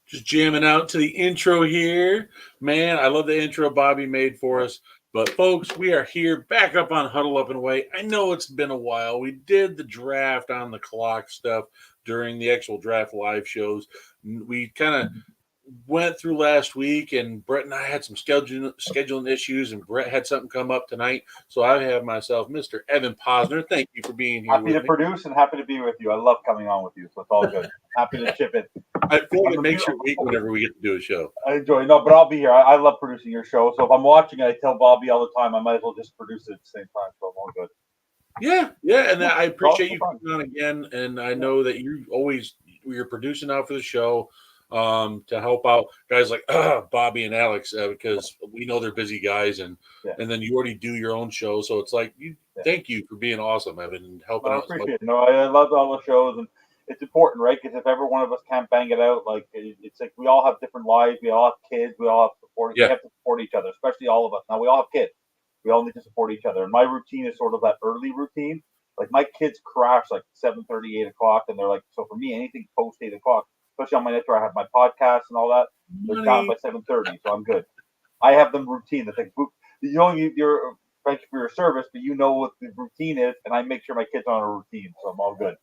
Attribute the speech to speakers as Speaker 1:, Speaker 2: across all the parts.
Speaker 1: Just jamming out to the intro here. Man, I love the intro Bobby made for us. But folks, we are here back up on Huddle Up and Wait. I know it's been a while. We did the draft on the clock stuff during the actual draft live shows. We kind of went through last week, and Bret and I had some scheduling issues, and Bret had something come up tonight. So I have myself, Mr. Evan Posner. Thank you for being here
Speaker 2: Happy
Speaker 1: with
Speaker 2: to
Speaker 1: me.
Speaker 2: produce and happy to be with you. I love coming on with you, so it's all good. Happy to chip in.
Speaker 1: I feel like it makes your week whenever we get to do a show.
Speaker 2: I enjoy it. No, but I'll be here. I love producing your show. So if I'm watching it, I tell Bobby all the time, I might as well just produce it at the same time. So I'm all good.
Speaker 1: Yeah, and I appreciate you coming on again. And I know that you're producing out for the show to help out guys like Bobby and Alex because we know they're busy guys, and then you already do your own show, so it's like thank you for being awesome, Evan, and helping out.
Speaker 2: I appreciate it. No, I love all the shows, and it's important, right? Because if ever one of us can't bang it out, like it's like we all have different lives, we all have kids, we all have support.
Speaker 1: Yeah.
Speaker 2: We have to support each other, especially all of us. Now we all have kids. We all need to support each other. And my routine is sort of that early routine. Like my kids crash like 7:30, 8 o'clock, and they're like, so for me, anything post 8 o'clock, especially on my network, I have my podcast and all that. They're down by 7:30, so I'm good. I have them routine. That's like you're thank you for your service, but you know what the routine is, and I make sure my kids are on a routine, so I'm all good.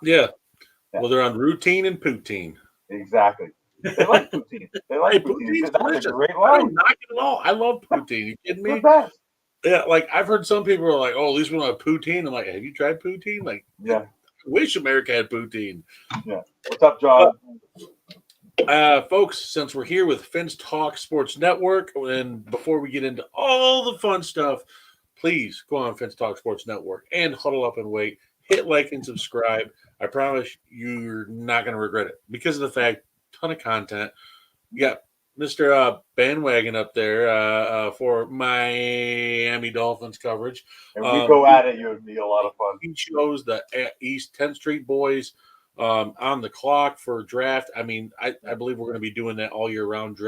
Speaker 1: Yeah. Well, they're on routine and poutine.
Speaker 2: Exactly. They like poutine. They like poutine. That's a great line.
Speaker 1: I don't knock it at all. I love poutine. You kidding me?
Speaker 2: The best.
Speaker 1: Yeah, like I've heard some people are like, "Oh, at least we don't have poutine." I'm like, "Have you tried poutine?" Like,
Speaker 2: yeah.
Speaker 1: I wish America had poutine.
Speaker 2: Yeah. What's up, John?
Speaker 1: Folks, since we're here with Finns Talk Sports Network, and before we get into all the fun stuff, please go on Finns Talk Sports Network and Huddle Up and Wait. Hit like and subscribe. I promise you're not going to regret it because of the fact, ton of content. You got Mr. Bandwagon up there for Miami Dolphins coverage.
Speaker 2: And we go at it, you and me, a lot of fun.
Speaker 1: He shows the East 10th Street boys on the clock for draft. I mean, I believe we're going to be doing that all year round,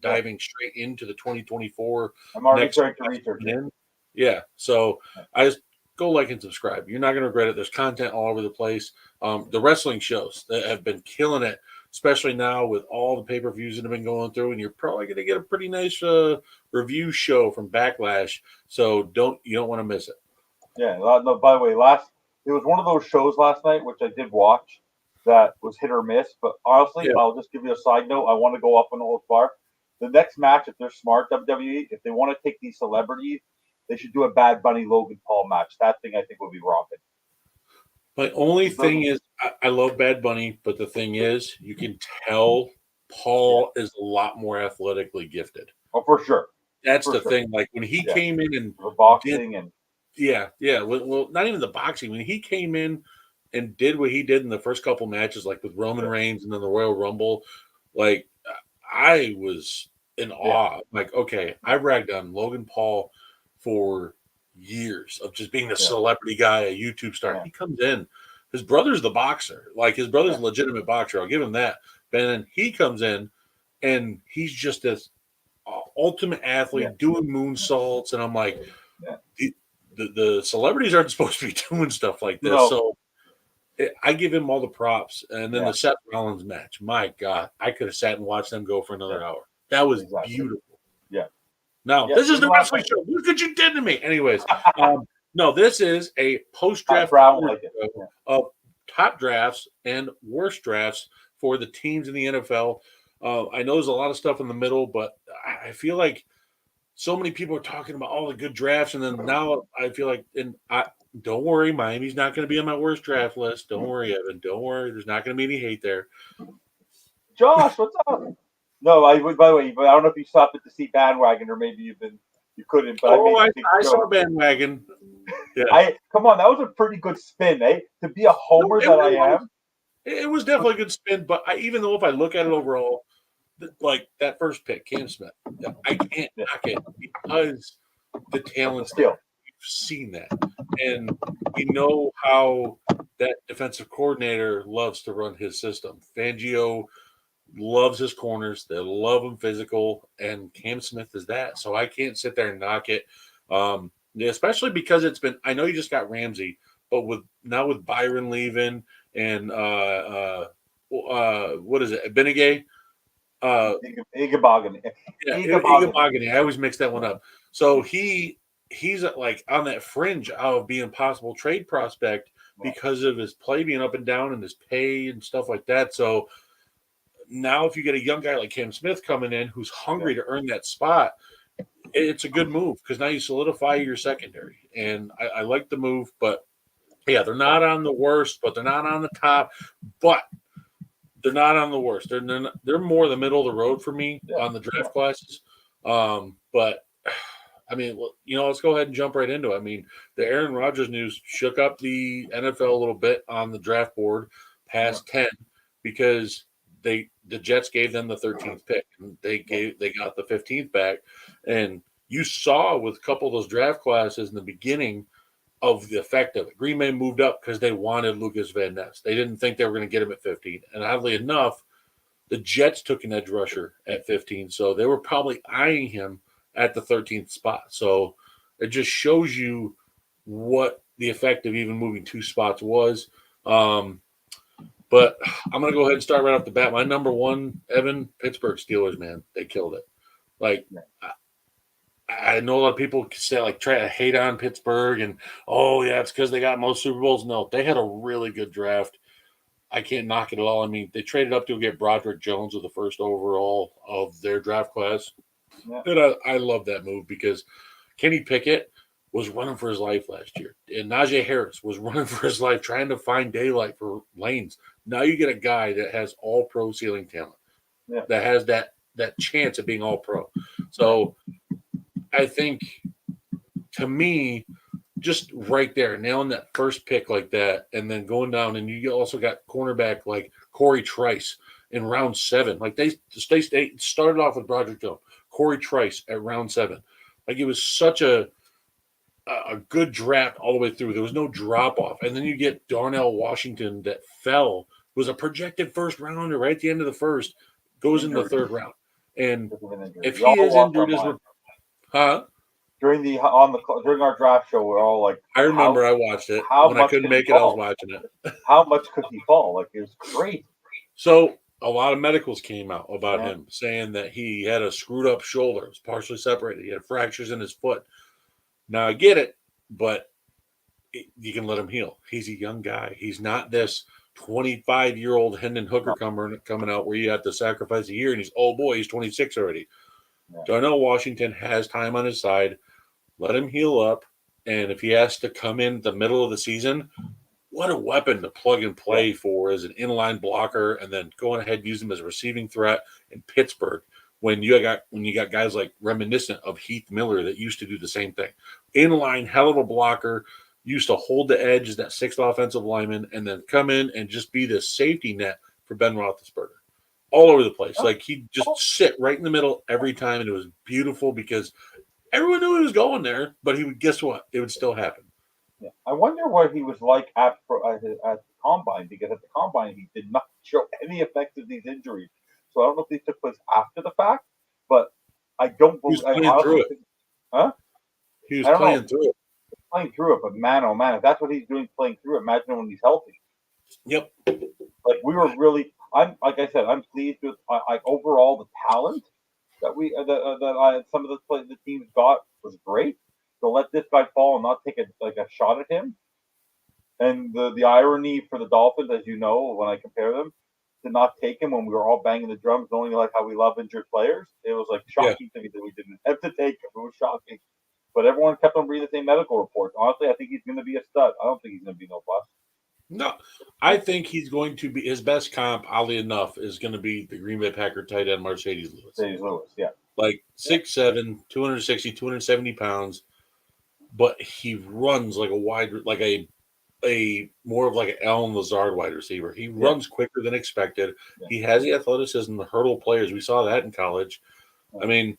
Speaker 1: diving straight into the 2024.
Speaker 2: I'm already starting to research it.
Speaker 1: Yeah, so I just go like and subscribe. You're not going to regret it. There's content all over the place. The wrestling shows that have been killing it, especially now with all the pay-per-views that have been going through, and you're probably going to get a pretty nice review show from Backlash. So you don't want to miss it.
Speaker 2: Yeah. No, by the way, it was one of those shows last night which I did watch that was hit or miss. But honestly, I'll just give you a side note. I want to go up on the whole bar. The next match, if they're smart, WWE, if they want to take these celebrities, they should do a Bad Bunny Logan Paul match. That thing I think would be rocking.
Speaker 1: My only thing is, I love Bad Bunny, but the thing is, you can tell Paul is a lot more athletically gifted.
Speaker 2: Oh, for sure.
Speaker 1: That's the thing. Like when he came in and
Speaker 2: the boxing
Speaker 1: well, not even the boxing. When he came in and did what he did in the first couple matches, like with Roman Reigns and then the Royal Rumble, like I was in awe. Like, okay, I ragged on Logan Paul for years of just being the celebrity guy, a YouTube star. He comes in, his brother's the boxer. Like his brother's a legitimate boxer. I'll give him that. But then he comes in and he's just this ultimate athlete doing moonsaults, and I'm like, the celebrities aren't supposed to be doing stuff like this. No. So I give him all the props. And then the Seth Rollins match, my God, I could have sat and watched them go for another hour. That was beautiful.
Speaker 2: Yeah.
Speaker 1: Now, this is the wrestling show. Look what you did to me. Anyways, no, this is a post-draft of top drafts and worst drafts for the teams in the NFL. I know there's a lot of stuff in the middle, but I feel like so many people are talking about all the good drafts, and then now I feel like, don't worry, Miami's not going to be on my worst draft list. Don't worry, Evan. Don't worry. There's not going to be any hate there.
Speaker 2: Josh, what's up? No, by the way, I don't know if you stopped at to see Bandwagon, or maybe you couldn't. But
Speaker 1: I saw Bandwagon.
Speaker 2: Yeah. Come on, that was a pretty good spin, eh? To be a homer I am.
Speaker 1: It was definitely a good spin, but even though if I look at it overall, like that first pick, Cam Smith, I can't knock it because the talent's there. We've seen that. And we know how that defensive coordinator loves to run his system. Fangio loves his corners. They love him physical, and Cam Smith is that. So I can't sit there and knock it, especially because it's been – I know you just got Ramsey, but with Byron leaving and what is it, Benegay?
Speaker 2: Igabogany.
Speaker 1: Yeah,
Speaker 2: Igabogany.
Speaker 1: Igabogany. I always mix that one up. So he's like on that fringe of being a possible trade prospect because of his play being up and down and his pay and stuff like that. So now if you get a young guy like Cam Smith coming in who's hungry to earn that spot, it's a good move because now you solidify your secondary. And I like the move, but yeah, they're not on the worst, but they're not on the top. But they're not on the worst. They're more the middle of the road for me on the draft classes. But I mean, let's go ahead and jump right into it. I mean, the Aaron Rodgers news shook up the NFL a little bit on the draft board past 10 because the Jets gave them the 13th pick and they got the 15th back. And you saw with a couple of those draft classes in the beginning of the effect of it. Green Bay moved up because they wanted Lucas Van Ness. They didn't think they were going to get him at 15. And oddly enough, the Jets took an edge rusher at 15. So they were probably eyeing him at the 13th spot. So it just shows you what the effect of even moving 2 spots was. But I'm going to go ahead and start right off the bat. My number one, Evan, Pittsburgh Steelers, man. They killed it. Like, I know a lot of people say, like, try to hate on Pittsburgh and, oh, yeah, it's because they got most Super Bowls. No, they had a really good draft. I can't knock it at all. I mean, they traded up to get Broderick Jones with the first overall of their draft class. Yeah. And I love that move because Kenny Pickett was running for his life last year. And Najee Harris was running for his life trying to find daylight for lanes. Now you get a guy that has all pro ceiling talent, that has that chance of being all pro. So I think, to me, just right there, nailing that first pick like that, and then going down, and you also got cornerback like Corey Trice in round 7. Like they started off with Broderick Jones, Corey Trice at round 7. Like it was such a good draft all the way through. There was no drop off, and then you get Darnell Washington that fell, was a projected first rounder right at the end of the first, goes in the 3rd round, and if he is injured,
Speaker 2: during our draft show, we're all like,
Speaker 1: I remember I watched it. When I couldn't make it, I was watching it.
Speaker 2: How much could he fall? Like, it was great.
Speaker 1: So a lot of medicals came out about him, saying that he had a screwed up shoulder. It was partially separated. He had fractures in his foot. Now, I get it, but you can let him heal. He's a young guy. He's not this 25-year-old Hendon Hooker coming out where you have to sacrifice a year, and he's 26 already. Yeah. Darnell Washington has time on his side. Let him heal up, and if he has to come in the middle of the season, what a weapon to plug and play for as an inline blocker, and then going ahead and use him as a receiving threat in Pittsburgh when you got guys like reminiscent of Heath Miller that used to do the same thing. Inline, hell of a blocker, used to hold the edge as that 6th offensive lineman, and then come in and just be the safety net for Ben Roethlisberger. All over the place. Like, he'd just sit right in the middle every time, and it was beautiful because everyone knew he was going there, but guess what? It would still happen.
Speaker 2: Yeah. I wonder what he was like at the Combine, because at the Combine, he did not show any effects of these injuries. So I don't know if these took place after the fact, but I don't believe.
Speaker 1: He was playing through it.
Speaker 2: Huh?
Speaker 1: He was playing through it.
Speaker 2: Playing through it, but man, oh man, if that's what he's doing, playing through it, imagine when he's healthy.
Speaker 1: Yep.
Speaker 2: Like, we were really, I'm pleased with overall the talent that some of the teams got was great. So let this guy fall and not take a shot at him. And the irony for the Dolphins, as you know, when I compare them, to not take him when we were all banging the drums, knowing like how we love injured players, it was like shocking to me that we didn't have to take him. It was shocking. But everyone kept on reading the same medical reports. Honestly, I think he's going to be a stud. I don't think he's going to be no bust.
Speaker 1: No, I think he's going to be, his best comp, oddly enough, is going to be the Green Bay Packer tight end Mercedes Lewis.
Speaker 2: Mercedes Lewis, yeah.
Speaker 1: Like 6'7", 260, 270 pounds, but he runs like a more of like an Allen Lazard wide receiver. He runs quicker than expected. Yeah. He has the athleticism to hurdle players. We saw that in college. I mean,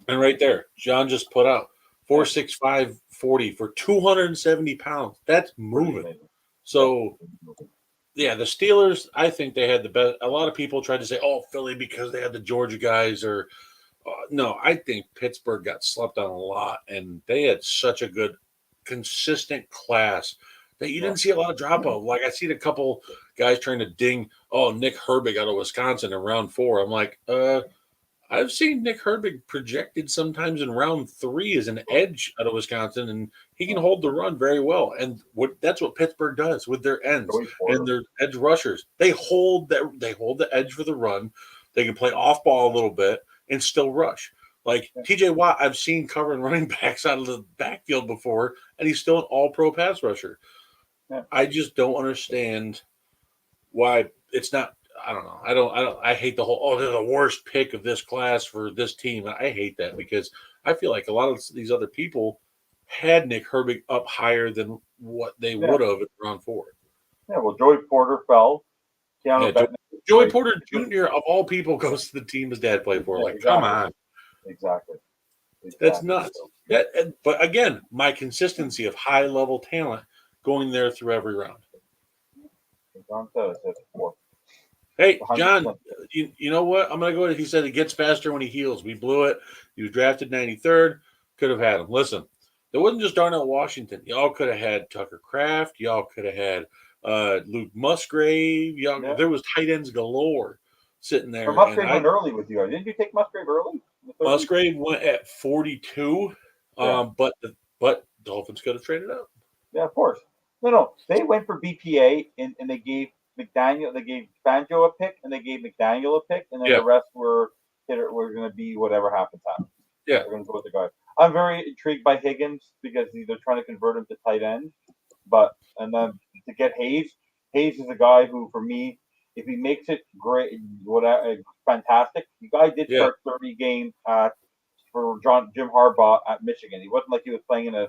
Speaker 1: and right there, John just put out 4.65 40 for 270 pounds. That's moving. So, yeah, the Steelers, I think they had the best. A lot of people tried to say, oh, Philly because they had the Georgia guys or no, I think Pittsburgh got slept on a lot, and they had such a good, consistent class that you didn't see a lot of drop off. Like I seen a couple guys trying to ding, Nick Herbig out of Wisconsin in round 4. I'm like, I've seen Nick Herbig projected sometimes in round 3 as an edge out of Wisconsin, and he can hold the run very well. And that's what Pittsburgh does with their ends and their edge rushers. They hold the edge for the run. They can play off ball a little bit and still rush. Like TJ Watt, I've seen covering running backs out of the backfield before, and he's still an all-pro pass rusher.
Speaker 2: Yeah.
Speaker 1: I just don't understand why it's not. I don't know. I hate the whole, they're the worst pick of this class for this team. I hate that because I feel like a lot of these other people had Nick Herbig up higher than what they would have at round 4.
Speaker 2: Yeah, well, Joey Porter fell.
Speaker 1: Joey Porter Jr. of all people goes to the team his dad played for. Come on.
Speaker 2: Exactly.
Speaker 1: That's nuts. But again, my consistency of high-level talent going there through every round. Hey, John, you know what? I'm going to go ahead. He said it gets faster when he heals. We blew it. He was drafted 93rd. Could have had him. Listen, there wasn't just Darnell Washington. Y'all could have had Tucker Kraft. Y'all could have had Luke Musgrave. There was tight ends galore sitting there.
Speaker 2: But Musgrave went early with you. Didn't you take Musgrave early?
Speaker 1: Musgrave went at 42, but Dolphins could have traded up.
Speaker 2: Yeah, of course. No. They went for BPA and they gave McDaniel, they gave Banjo a pick, and they gave McDaniel a pick, and then the rest were going to be whatever happens.
Speaker 1: Yeah,
Speaker 2: they're going to go with the guy. I'm very intrigued by Higgins because they're trying to convert him to tight end, and then to get Hayes is a guy who, for me, if he makes it great, fantastic. The guy did start 30 games for Jim Harbaugh at Michigan. He wasn't like he was playing in a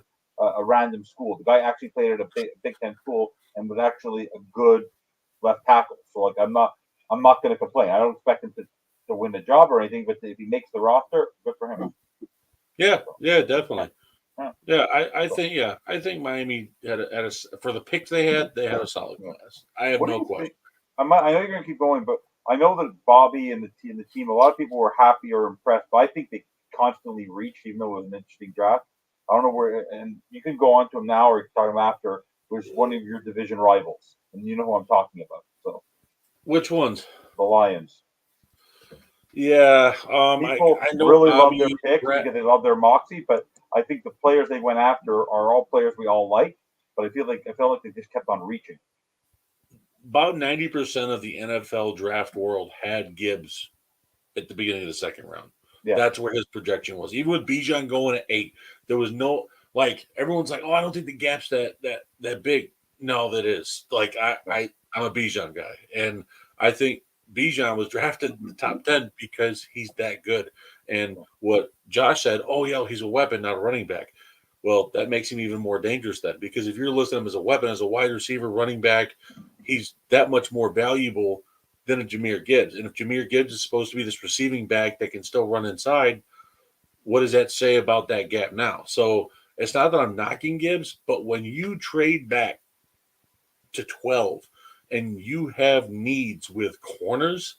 Speaker 2: random school. The guy actually played at a Big Ten school and was actually a good left tackle. So I'm not going to complain. I don't expect him to win the job or anything, but if he makes the roster, good for him.
Speaker 1: Yeah, definitely. Yeah, I think Miami had a for the picks they had a solid class. I have no question.
Speaker 2: I know you're going to keep going, but I know that Bobby and the team, a lot of people were happy or impressed, but I think they constantly reached, even though it was an interesting draft. I don't know where, and you can go on to him now or you can talk to him after, which is one of your division rivals. And you know who I'm talking about. So,
Speaker 1: which ones?
Speaker 2: The Lions.
Speaker 1: Yeah,
Speaker 2: people
Speaker 1: I know
Speaker 2: really
Speaker 1: Bobby,
Speaker 2: love their picks
Speaker 1: Bret.
Speaker 2: because they love their moxie, but I think the players they went after are all players we all like. But I felt like they just kept on reaching.
Speaker 1: About 90% of the NFL draft world had Gibbs at the beginning of the second round. Yeah. That's where his projection was. Even with Bijan going at 8, there was no everyone's like, I don't think the gap's that big. No, that is. I'm a Bijan guy, and I think Bijan was drafted in the top 10 because he's that good. And what Josh said, he's a weapon, not a running back. Well, that makes him even more dangerous then, because if you're listing him as a weapon, as a wide receiver, running back, he's that much more valuable than a Jahmyr Gibbs. And if Jahmyr Gibbs is supposed to be this receiving back that can still run inside, what does that say about that gap now? So it's not that I'm knocking Gibbs, but when you trade back to 12 and you have needs with corners,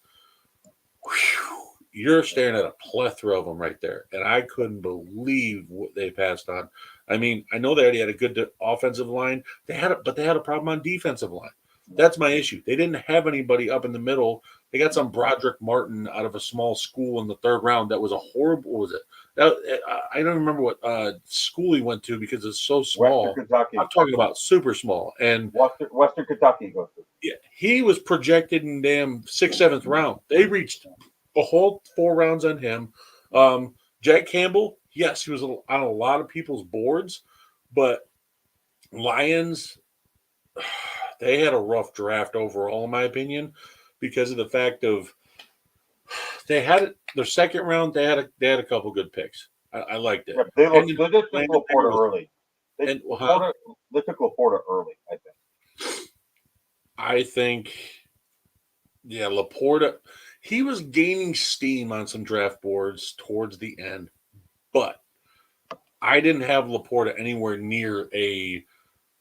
Speaker 1: you're staring at a plethora of them right there. And I couldn't believe what they passed on. I mean, I know they already had a good offensive line. But they had a problem on defensive line. That's my issue. They didn't have anybody up in the middle. They got some Broderick Martin out of a small school in the 3rd round. That was a horrible. What was it? I don't remember what school he went to because it's so small.
Speaker 2: Western Kentucky.
Speaker 1: I'm talking about super small. And
Speaker 2: Western Kentucky goes to.
Speaker 1: Yeah, he was projected in damn 6th, 7th round. They reached a whole 4 rounds on him. Jack Campbell, yes, he was on a lot of people's boards, but Lions, they had a rough draft overall, in my opinion, because of the fact of they had their 2nd round. They had a couple good picks. I liked it.
Speaker 2: Yeah, they took Laporta early. They took Laporta early, I think.
Speaker 1: I think, Laporta. He was gaining steam on some draft boards towards the end, but I didn't have Laporta anywhere near a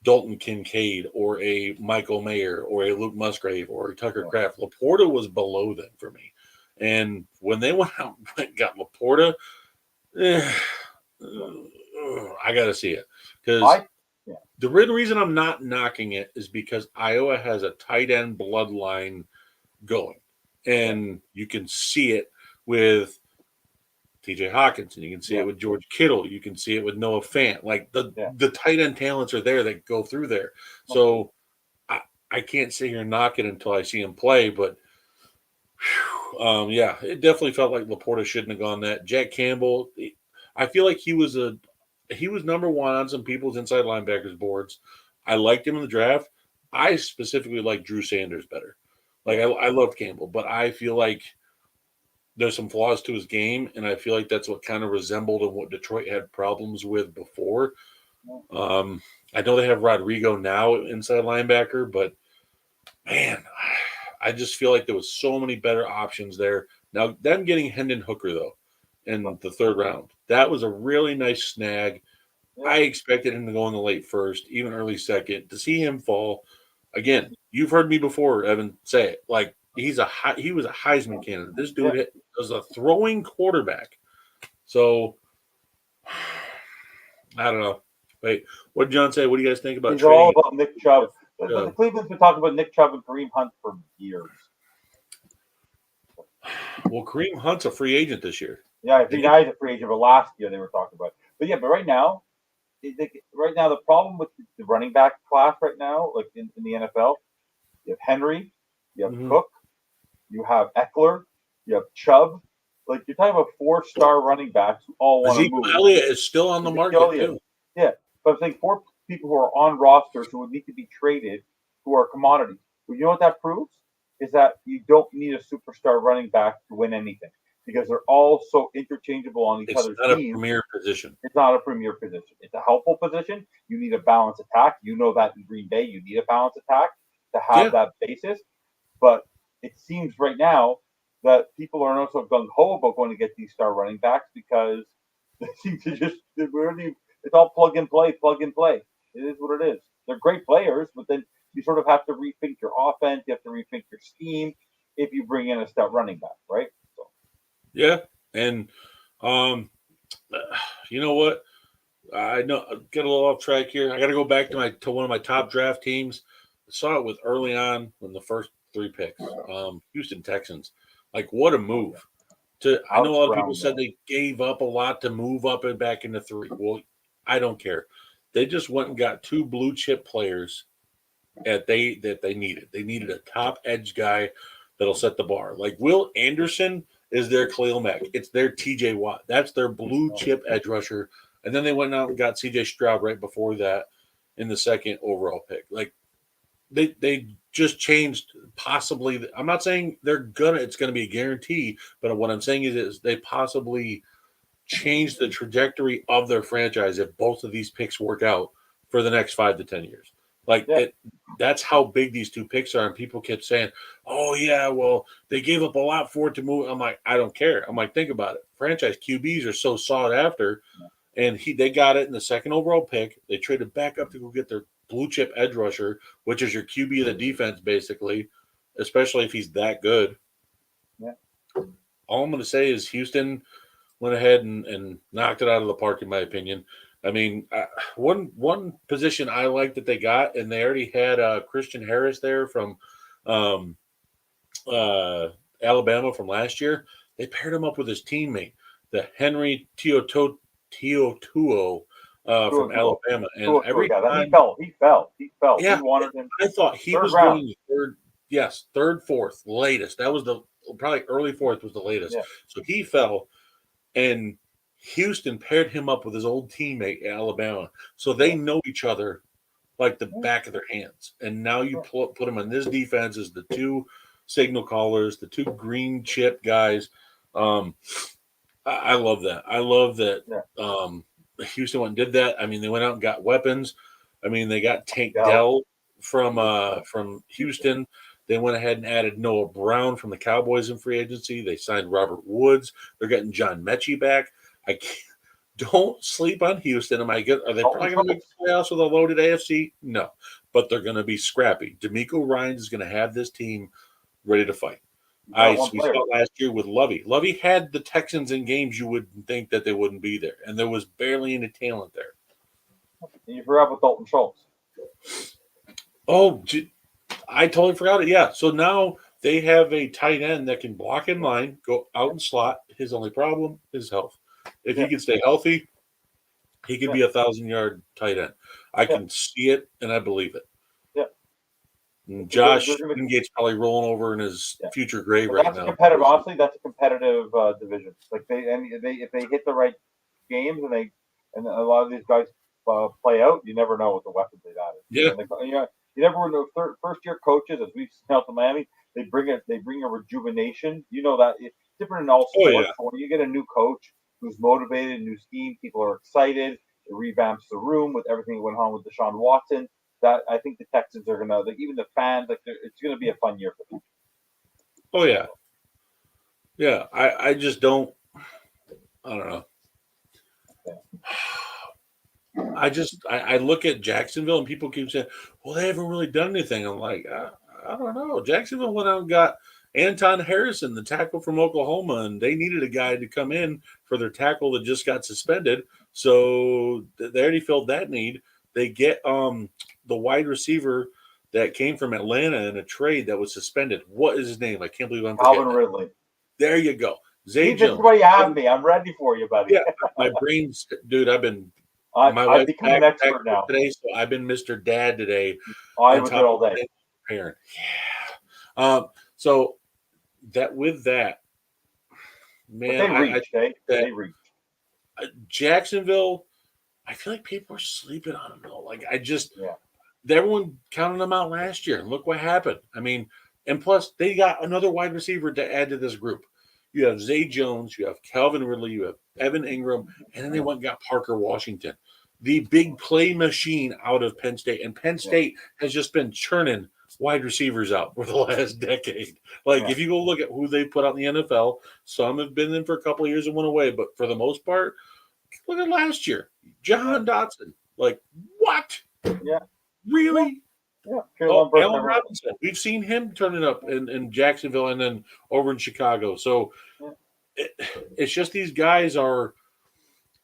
Speaker 1: Dalton Kincaid or a Michael Mayer or a Luke Musgrave or a Tucker Kraft. Laporta was below them for me. And when they went out and got Laporta, I got to see it. Because The real reason I'm not knocking it is because Iowa has a tight end bloodline going, and you can see it with TJ Hawkinson. You can see it with George Kittle. You can see it with Noah Fant. Like the tight end talents are there that go through there. So I can't sit here and knock it until I see him play. But yeah, it definitely felt like Laporta shouldn't have gone that. Jack Campbell, I feel like he was number one on some people's inside linebackers boards. I liked him in the draft. I specifically like Drew Sanders better. Like I loved Campbell, but I feel like there's some flaws to his game, and I feel like that's what kind of resembled of what Detroit had problems with before. I know they have Rodrigo now inside linebacker, but man, I just feel like there was so many better options there. Now, them getting Hendon Hooker, though, in the third round, that was a really nice snag. I expected him to go in the late first, even early second. To see him fall, again, you've heard me before, Evan, say it. Like, he was a Heisman candidate. This dude was a throwing quarterback. So, I don't know. Wait, what did John say? What do you guys think about
Speaker 2: These
Speaker 1: trading?
Speaker 2: are all about Nick Chubb. But the Cleveland's been talking about Nick Chubb and Kareem Hunt for years.
Speaker 1: Well, Kareem Hunt's a free agent this year.
Speaker 2: Yeah, I think he's a free agent, but last year they were talking about it. But right now, the problem with the running back class right now, like in the NFL, you have Henry, you have Cook, you have Eckler, you have Chubb. Like, you're talking about 4-star running backs who all want to move.
Speaker 1: Ezekiel Elliott is still on the market too.
Speaker 2: Yeah, but I'm saying 4 people who are on rosters who would need to be traded, who are commodities. Well, you know what that proves? Is that you don't need a superstar running back to win anything, because they're all so interchangeable on each other's teams.
Speaker 1: It's not a premier position.
Speaker 2: It's not a premier position. It's a helpful position. You need a balanced attack. You know that in Green Bay, you need a balanced attack to have that basis. But it seems right now that people are not so gung-ho about going to get these star running backs, because they seem to just it's all plug and play. It is what it is. They're great players, but then you sort of have to rethink your offense. You have to rethink your scheme if you bring in a stout running back, right? So.
Speaker 1: Yeah, and you know what? I know get a little off track here. I got to go back to one of my top draft teams. I saw it with early on when the first 3 picks, Houston Texans. Like, what a move! I know a lot of people said they gave up a lot to move up and back into 3. Well, I don't care. They just went and got 2 blue chip players that they needed. They needed a top edge guy that'll set the bar. Like, Will Anderson is their Khalil Mack. It's their TJ Watt. That's their blue chip edge rusher. And then they went out and got CJ Stroud right before that in the 2nd overall pick. Like, they just changed possibly. I'm not saying it's gonna be a guarantee, but what I'm saying is they possibly changed the trajectory of their franchise if both of these picks work out for the next 5 to 10 years. Like, that's how big these 2 picks are. And people kept saying, oh, yeah, well, they gave up a lot for it to move. I'm like, I don't care. I'm like, think about it. Franchise QBs are so sought after. And they got it in the 2nd overall pick. They traded back up to go get their blue chip edge rusher, which is your QB of the defense, basically, especially if he's that good.
Speaker 2: Yeah.
Speaker 1: All I'm going to say is Houston went ahead and knocked it out of the park, in my opinion. I mean, one position I like that they got, and they already had Christian Harris there from Alabama from last year. They paired him up with his teammate, the Henry To'oTo'o from Alabama. And every time
Speaker 2: he fell.
Speaker 1: Yeah,
Speaker 2: we wanted him.
Speaker 1: I thought he was going third, fourth, latest. That was probably early 4th was the latest.
Speaker 2: Yeah.
Speaker 1: So he fell, and Houston paired him up with his old teammate Alabama, so they know each other like the back of their hands. And now you put them on this defense as the 2 signal callers, the 2 green chip guys. I love that. I love that. Houston went and did that. I mean, they went out and got weapons. I mean, they got Tank Dell from Houston. They went ahead and added Noah Brown from the Cowboys in free agency. They signed Robert Woods. They're getting John Mechie back. Don't sleep on Houston. Are they probably going to make the playoffs with a loaded AFC? No, but they're going to be scrappy. DeMeco Ryans is going to have this team ready to fight. We saw it last year with Lovey. Lovey had the Texans in games you would think that they wouldn't be there, and there was barely any talent there.
Speaker 2: And you forgot about Dalton Schultz.
Speaker 1: Oh, I totally forgot it. Yeah. So now they have a tight end that can block in line, go out and slot. His only problem is health. If he can stay healthy, he could be 1,000-yard tight end. I can see it and I believe it.
Speaker 2: Yeah.
Speaker 1: And Josh Gate's probably rolling over in his future grave right
Speaker 2: that's
Speaker 1: now.
Speaker 2: Competitive. Honestly, that's a competitive division. Like if they hit the right games and a lot of these guys play out, you never know what the weapons they've added.
Speaker 1: Yeah.
Speaker 2: And you never know. First year coaches, as we've seen out to Miami, they bring a rejuvenation. You know that it's different in all sports.
Speaker 1: Oh, yeah.
Speaker 2: But when you get a new coach who's motivated, new scheme, people are excited. It revamps the room with everything that went on with Deshaun Watson. That I think the Texans are gonna, like, even the fans, like, it's gonna be a fun year for them.
Speaker 1: Oh yeah, yeah. I just don't. I don't know. I look at Jacksonville and people keep saying, "Well, they haven't really done anything." I'm like, I don't know. Jacksonville went out and got Anton Harrison, the tackle from Oklahoma, and they needed a guy to come in for their tackle that just got suspended. So they already filled that need. They get the wide receiver that came from Atlanta in a trade that was suspended. What is his name? I can't believe I'm forgetting.
Speaker 2: Calvin Ridley.
Speaker 1: There you go. Zay
Speaker 2: Jones. This is you have me. I'm ready for you, buddy.
Speaker 1: Yeah, my brain's, dude. I've
Speaker 2: I've become an expert now
Speaker 1: today, so I've been Mr. Dad today.
Speaker 2: I was there all day.
Speaker 1: Parent, yeah. So that with that, man,
Speaker 2: they reached.
Speaker 1: Jacksonville. I feel like people are sleeping on them though. Like everyone counted them out last year, and look what happened. I mean, and plus they got another wide receiver to add to this group. You have Zay Jones, you have Calvin Ridley, you have Evan Ingram, and then they went and got Parker Washington, the big play machine out of Penn State. And Penn State has just been churning wide receivers out for the last decade. Like, if you go look at who they put out in the NFL, some have been in for a couple of years and went away. But for the most part, look at last year. Jahan Dotson. Like, what?
Speaker 2: Yeah.
Speaker 1: Really?
Speaker 2: Yeah.
Speaker 1: Allen Robinson. We've seen him turn it up in Jacksonville and then over in Chicago. So it's just these guys are,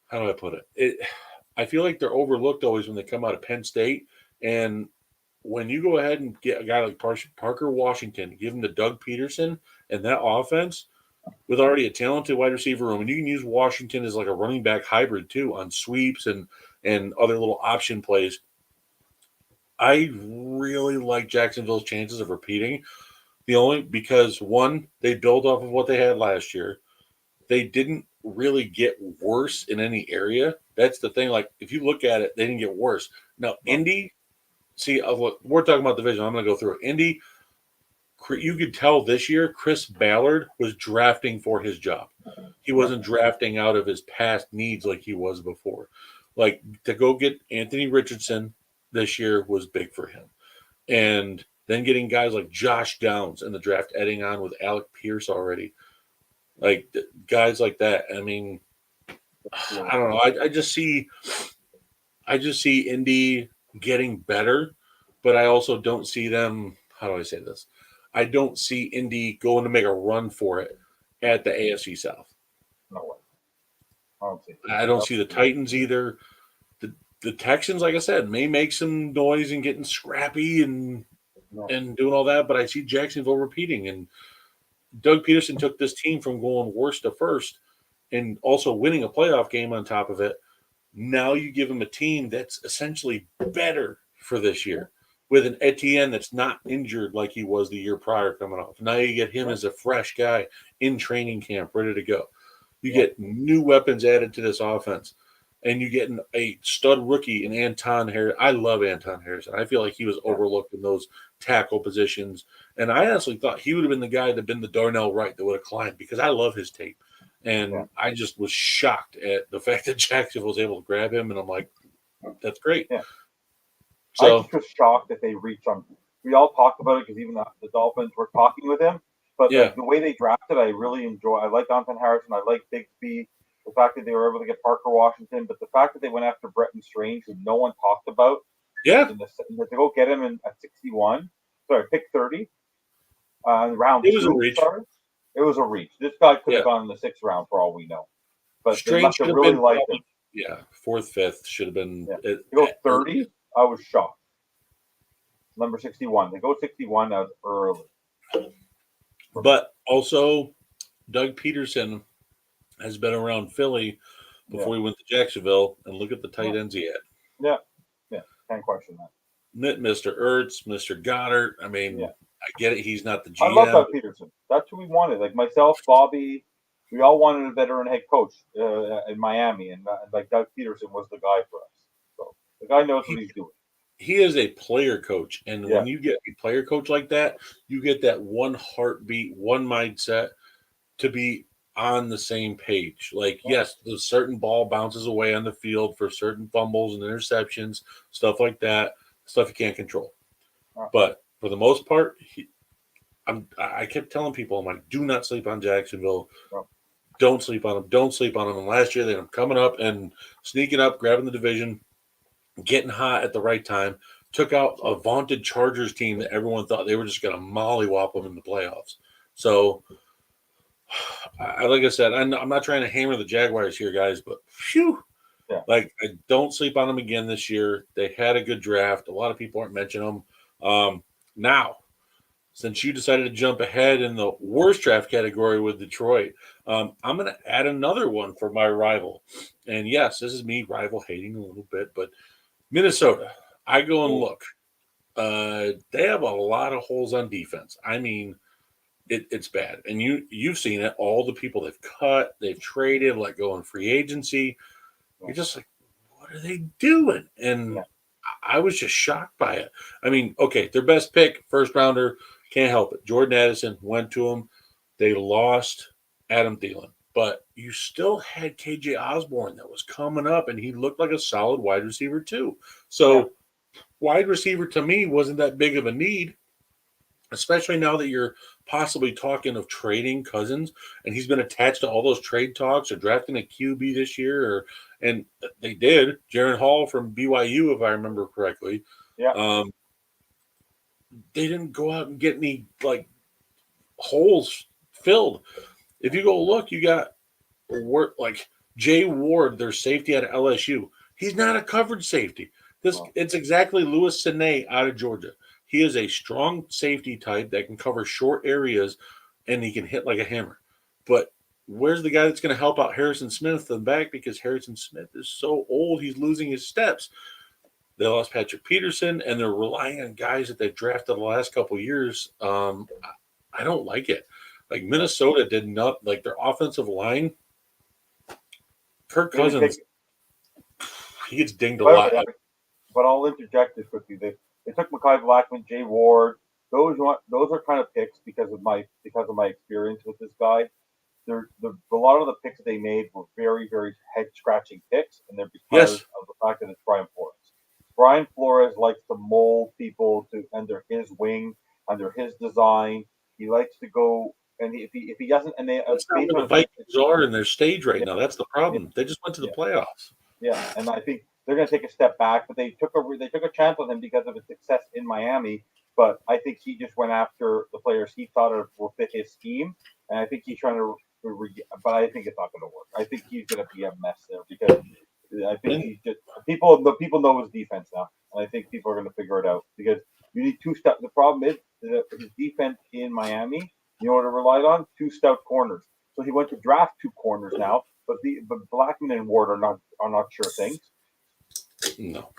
Speaker 1: how do I put it? I feel like they're overlooked always when they come out of Penn State. And when you go ahead and get a guy like Parker Washington, give him to Doug Peterson and that offense with already a talented wide receiver room, and you can use Washington as like a running back hybrid too on sweeps and other little option plays. I really like Jacksonville's chances of repeating. Because one, they build off of what they had last year. They didn't really get worse in any area. That's the thing. Like, if you look at it, they didn't get worse. Now, Indy, we're talking about division. I'm going to go through it. Indy, you could tell this year Chris Ballard was drafting for his job. He wasn't drafting out of his past needs like he was before. Like, to go get Anthony Richardson this year was big for him. And then getting guys like Josh Downs in the draft, adding on with Alec Pierce already. Like, guys like that. I mean, I don't know. I just see Indy getting better, but I also don't see them. How do I say this? I don't see Indy going to make a run for it at the AFC South.
Speaker 2: No way.
Speaker 1: I don't see the Titans either. The Texans, like I said, may make some noise and getting scrappy and doing all that, but I see Jacksonville repeating. And Doug Peterson took this team from going worst to first and also winning a playoff game on top of it. Now you give him a team that's essentially better for this year with an Etienne that's not injured like he was the year prior coming off. Now you get him as a fresh guy in training camp, ready to go. You get new weapons added to this offense. And you get a stud rookie in Anton Harrison. I love Anton Harrison. I feel like he was overlooked in those tackle positions. And I honestly thought he would have been the guy that had been the Darnell Wright that would have climbed because I love his tape. And I just was shocked at the fact that Jacksonville was able to grab him. And I'm like, that's great.
Speaker 2: Yeah.
Speaker 1: So
Speaker 2: I just was shocked that they reached on. We all talked about it because even the Dolphins were talking with him. But the way they drafted, I really enjoy. I like Anton Harrison. I like Bigsby. The fact that they were able to get Parker Washington, but the fact that they went after Bret Strange, who no one talked about, to go get him at 61, pick 30, round
Speaker 1: it was a reach.
Speaker 2: It was a reach. This guy could have gone in the 6th round for all we know. But
Speaker 1: Strange
Speaker 2: they really liked him.
Speaker 1: Yeah, 4th, 5th should have been.
Speaker 2: Yeah. They go 30. I was shocked. Number 61. They go 61 as early.
Speaker 1: But also, Doug Peterson has been around Philly before he went to Jacksonville, and look at the tight ends he had.
Speaker 2: Yeah, can't question that.
Speaker 1: Mr. Ertz, Mr. Goddard. I mean, I get it. He's not the GM.
Speaker 2: I love Doug Peterson. That's who we wanted. Like myself, Bobby, we all wanted a veteran head coach in Miami, and like Doug Peterson was the guy for us. So the guy knows what he's doing.
Speaker 1: He is a player coach, and when you get a player coach like that, you get that one heartbeat, one mindset to be on the same page. Like, yes, the certain ball bounces away on the field for certain fumbles and interceptions, stuff like that, stuff you can't control. But for the most part, I kept telling people, I'm like, do not sleep on Jacksonville. Don't sleep on them. Don't sleep on them. And last year, they were coming up and sneaking up, grabbing the division, getting hot at the right time. Took out a vaunted Chargers team that everyone thought they were just going to mollywop them in the playoffs. So, like I said, I'm not trying to hammer the Jaguars here, guys, but phew. Like, I don't sleep on them again this year. They had a good draft. A lot of people aren't mentioning them. Now, since you decided to jump ahead in the worst draft category with Detroit, I'm going to add another one for my rival. And yes, this is me rival hating a little bit, but Minnesota. I go and look. They have a lot of holes on defense. I mean, it's bad. And you've seen it. All the people they've cut, they've traded, let go in free agency. You're just like, what are they doing? And I was just shocked by it. I mean, okay, their best pick, first rounder, can't help it. Jordan Addison went to them. They lost Adam Thielen. But you still had KJ Osborne that was coming up, and he looked like a solid wide receiver too. So wide receiver to me wasn't that big of a need, especially now that you're possibly talking of trading Cousins, and he's been attached to all those trade talks or drafting a QB this year. And they did. Jaron Hall from BYU, if I remember correctly.
Speaker 2: Yeah.
Speaker 1: They didn't go out and get any like holes filled. If you go look, you got like Jay Ward, their safety out of LSU. He's not a coverage safety. It's exactly Louis Sine out of Georgia. He is a strong safety type that can cover short areas, and he can hit like a hammer. But where's the guy that's going to help out Harrison Smith in the back? Because Harrison Smith is so old, he's losing his steps. They lost Patrick Peterson, and they're relying on guys that they've drafted the last couple of years. I don't like it. Like Minnesota did not like their offensive line. Kirk Cousins, he gets dinged a lot.
Speaker 2: But I'll interject this quickly. They took Mekhi Blackman, Jay Ward. Those are kind of picks because of my experience with this guy. A lot of the picks they made were very, very head scratching picks, and they're because of the fact that it's Brian Flores. Brian Flores likes to mold people to under his wing, under his design. He likes to go, and if he doesn't, and they
Speaker 1: that's not where the Vikings are in their stage right now. That's the problem. They just went to the playoffs.
Speaker 2: Yeah, and I think they're going to take a step back, but they took a chance on him because of his success in Miami. But I think he just went after the players he thought will fit his scheme, and I think he's trying to. But I think it's not going to work. I think he's going to be a mess there because I think he's just people know his defense now, and I think people are going to figure it out because you need two stout. The problem is that his defense in Miami, you know what it relied on? Two stout corners. So he went to draft two corners now, but Blackman and Ward are not sure things.
Speaker 1: No.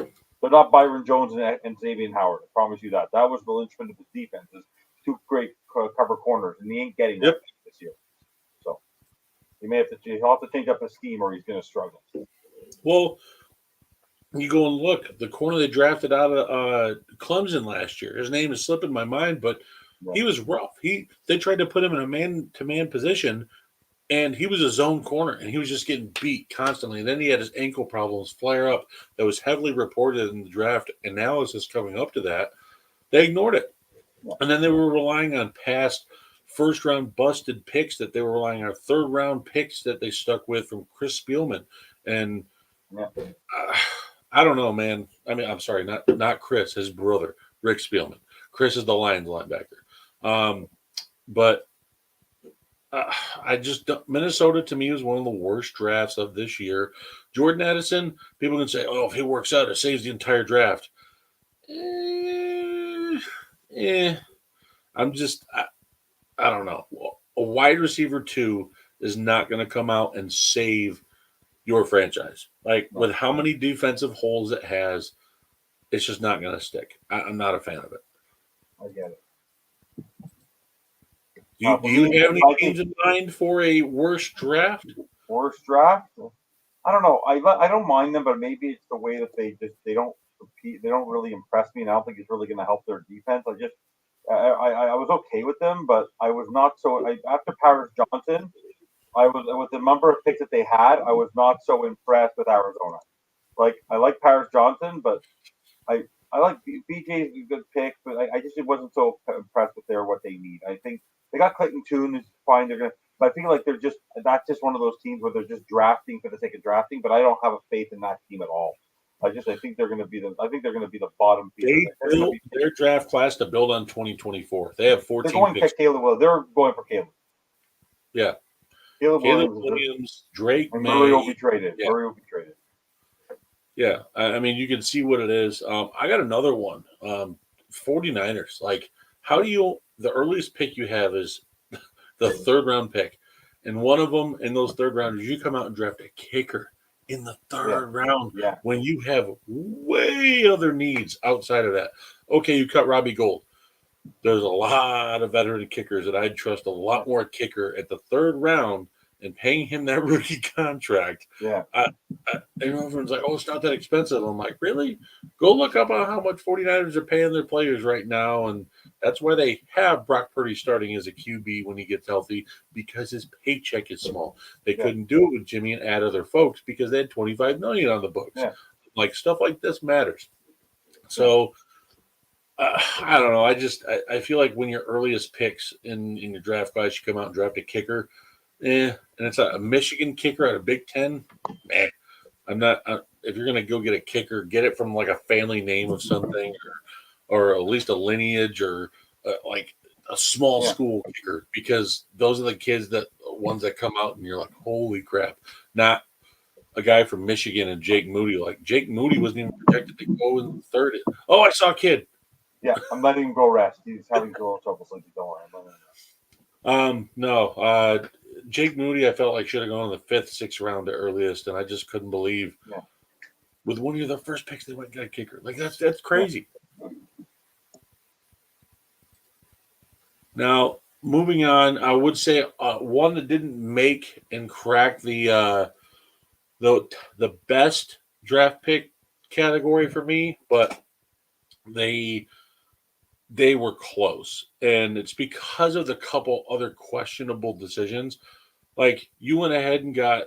Speaker 2: They're not Byron Jones and Xavier Howard. I promise you that. That was the linchpin of his defense. Is two great cover corners, and he ain't getting that this year. So he'll have to change up his scheme, or he's going to struggle. Well,
Speaker 1: you go and look. The corner they drafted out of Clemson last year. His name is slipping my mind, but he was rough. They tried to put him in a man-to-man position, and he was a zone corner, and he was just getting beat constantly. And then he had his ankle problems flare up that was heavily reported in the draft analysis coming up to that. They ignored it. And then they were relying on past first-round busted picks that they were relying on third-round picks that they stuck with from Chris Spielman. And I don't know, man. I mean, I'm sorry, not Chris, his brother, Rick Spielman. Chris is the Lions linebacker. But I just don't, Minnesota to me was one of the worst drafts of this year. Jordan Addison, people can say, "Oh, if he works out, it saves the entire draft." Eh, eh. I'm just, I don't know. A wide receiver two is not going to come out and save your franchise. Like
Speaker 2: No,
Speaker 1: with how many defensive holes it has, it's just not going to stick. I'm not a fan of it.
Speaker 2: I get it.
Speaker 1: Do
Speaker 2: For
Speaker 1: you
Speaker 2: me,
Speaker 1: have any
Speaker 2: I think
Speaker 1: teams in mind for a worst draft?
Speaker 2: worst draft. I don't know. I don't mind them, but maybe it's the way that they don't compete. They don't really impress me, and I don't think it's really going to help their defense. I was okay with them, but I was not so. After Paris Johnson, I was with the number of picks that they had. I was not so impressed with Arizona. Like I like Paris Johnson, but I I like BJ's a good pick, but I just wasn't so impressed with what they need. I think they got Clayton Tune is fine. They're gonna, but I feel like they're just that's just one of those teams where they're just drafting for the sake of drafting. But I don't have a faith in that team at all. I think they're gonna be the bottom feeder.
Speaker 1: They
Speaker 2: They're gonna
Speaker 1: built
Speaker 2: be
Speaker 1: their draft class to build on 2024. They have
Speaker 2: they're
Speaker 1: 14
Speaker 2: going to
Speaker 1: picks.
Speaker 2: pick Caleb Williams. They're going for Caleb.
Speaker 1: Yeah.
Speaker 2: Caleb
Speaker 1: Caleb
Speaker 2: Williams
Speaker 1: Williams, Drake
Speaker 2: and Murray will
Speaker 1: May.
Speaker 2: be traded.
Speaker 1: Yeah.
Speaker 2: Murray will be traded.
Speaker 1: Yeah. I mean, you can see what it is. I got another one. 49ers. Like, how do you, the earliest pick you have is the third round pick. And one of them in those third rounders, you come out and draft a kicker in the
Speaker 2: Yeah,
Speaker 1: third round
Speaker 2: yeah,
Speaker 1: when you have way other needs outside of that. Okay, you cut Robbie Gold. There's a lot of veteran kickers that I'd trust a
Speaker 2: yeah,
Speaker 1: lot more kicker at the third round and paying him that rookie contract.
Speaker 2: yeah.
Speaker 1: And everyone's like, oh, it's not that expensive. I'm like, really? Go look up on how much 49ers are paying their players right now. And that's why they have Brock Purdy starting as a QB when he gets healthy because his paycheck is small. They
Speaker 2: Yeah,
Speaker 1: couldn't do it with Jimmy and add other folks because they had 25 million on the books.
Speaker 2: yeah,
Speaker 1: Like stuff like this matters.
Speaker 2: yeah,
Speaker 1: So I don't know. I feel like when your earliest picks in your draft class, you come out and draft a kicker, and it's a Michigan kicker at a Big Ten. Man, I'm not. If you're gonna go get a kicker, get it from like a family name of something, or at least a lineage, or like a small
Speaker 2: yeah.
Speaker 1: school kicker, because those are the kids that ones that come out and you're like, holy crap! Not a guy from Michigan and Jake Moody. Like Jake Moody wasn't even projected to go in the third. Oh, I saw a kid.
Speaker 2: Yeah, I'm letting him go rest. He's having a little trouble sleeping. Don't worry. I'm letting him rest.
Speaker 1: No. Jake Moody, I felt like should have gone in the fifth, sixth round at earliest, and I just couldn't believe
Speaker 2: Yeah,
Speaker 1: with one of the first picks they went and got a kicker. Like that's
Speaker 2: yeah,
Speaker 1: crazy. Now moving on, I would say one that didn't make and crack the best draft pick category for me, but they they were close, and it's because of the couple other questionable decisions. Like you went ahead and got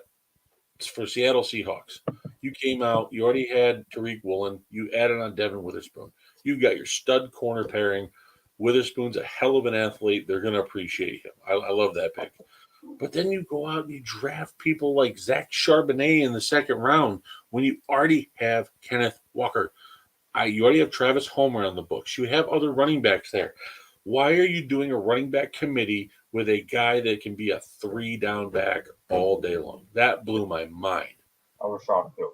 Speaker 1: for Seattle Seahawks. You came out, you already had Tariq Woolen, you added on Devin Witherspoon. You got your stud corner pairing. Witherspoon's a hell of an athlete. They're going to appreciate him. I love that pick. But then you go out and you draft people like Zach Charbonnet in the second round when you already have Kenneth Walker. You already have Travis Homer on the books. You have other running backs there. Why are you doing a running back committee with a guy that can be a three down back all day long? That blew my mind.
Speaker 2: I was shocked too.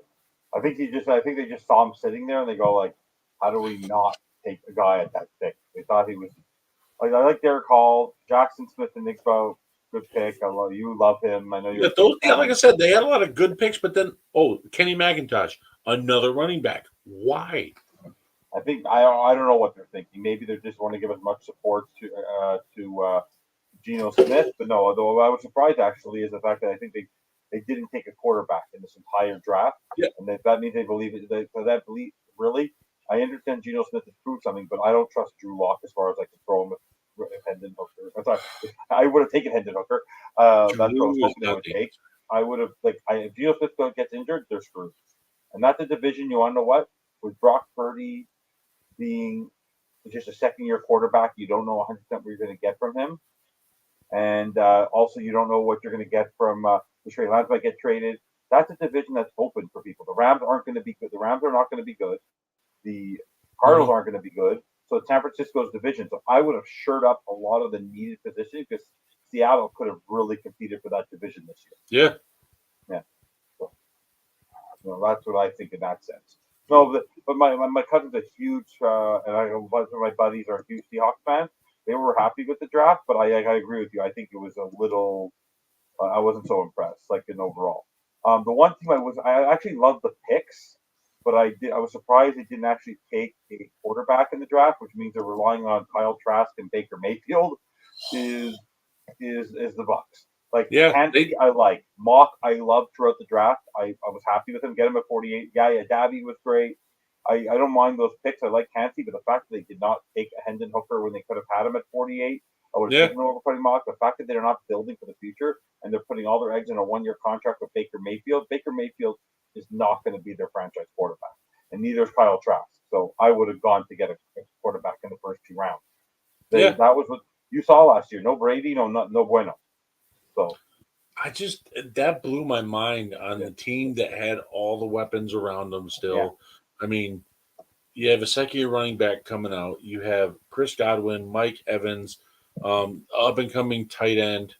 Speaker 2: I think they just saw him sitting there and they go like, how do we not take a guy at that pick? They thought he was like I like Derek Hall, Jackson Smith and Nick Bow, good pick. I love you, love him. I know you're
Speaker 1: Yeah,
Speaker 2: a big
Speaker 1: like I
Speaker 2: fan.
Speaker 1: said, they had a lot of good picks, but then Kenny McIntosh, another running back. Why?
Speaker 2: I don't know what they're thinking. Maybe they just want to give as much support to Geno Smith, but no. Although I was surprised actually is the fact that I think they didn't take a quarterback in this entire draft,
Speaker 1: Yeah,
Speaker 2: and that means they believe it. That believe really. I understand Geno Smith has proved something, but I don't trust Drew Lock as far as I can throw him with Hendon Hooker. I'm sorry, I would have taken Hendon Hooker. That's what I was
Speaker 1: Drew is
Speaker 2: hoping they would
Speaker 1: nothing.
Speaker 2: take. I would have if Geno Smith gets injured, they're screwed. And that's a division. You want to know what? With Brock Purdy being just a second year quarterback, you don't know 100% what you're going to get from him. And also, you don't know what you're going to get from the Trey Lance might get traded. That's a division that's open for people. The Rams aren't going to be good. The Rams are not going to be good. The Cardinals
Speaker 1: Mhm.
Speaker 2: aren't going to be good. So it's San Francisco's division. So I would have shored up a lot of the needed positions because Seattle could have really competed for that division this year.
Speaker 1: Yeah.
Speaker 2: Yeah. So, that's what I think in that sense. No, but my cousin's a huge, and I know a bunch of my buddies are huge Seahawks fans. They were happy with the draft, but I agree with you. I think it was a little. I wasn't so impressed, like in overall. The one thing I actually loved the picks, but I was surprised they didn't actually take a quarterback in the draft, which means they're relying on Kyle Trask and Baker Mayfield. Is is the Bucks. Like
Speaker 1: Yeah.
Speaker 2: Kansas, I like Mock. I loved throughout the draft. I was happy with him. Get him at 48. Yeah, Dabby was great. I don't mind those picks. I like Kansas, but the fact that they did not take a Hendon Hooker when they could have had him at 48, I would have
Speaker 1: Yeah.
Speaker 2: taken him over putting Mock. The fact that they're not building for the future and they're putting all their eggs in a 1 year contract with Baker Mayfield. Baker Mayfield is not going to be their franchise quarterback, and neither is Kyle Trask. So I would have gone to get a quarterback in the first 2 rounds.
Speaker 1: Yeah.
Speaker 2: That was what you saw last year. No Brady, no bueno. So
Speaker 1: That blew my mind on
Speaker 2: Yeah.
Speaker 1: the team that had all the weapons around them still.
Speaker 2: Yeah.
Speaker 1: I mean, you have a second year running back coming out. You have Chris Godwin, Mike Evans, up and coming tight end.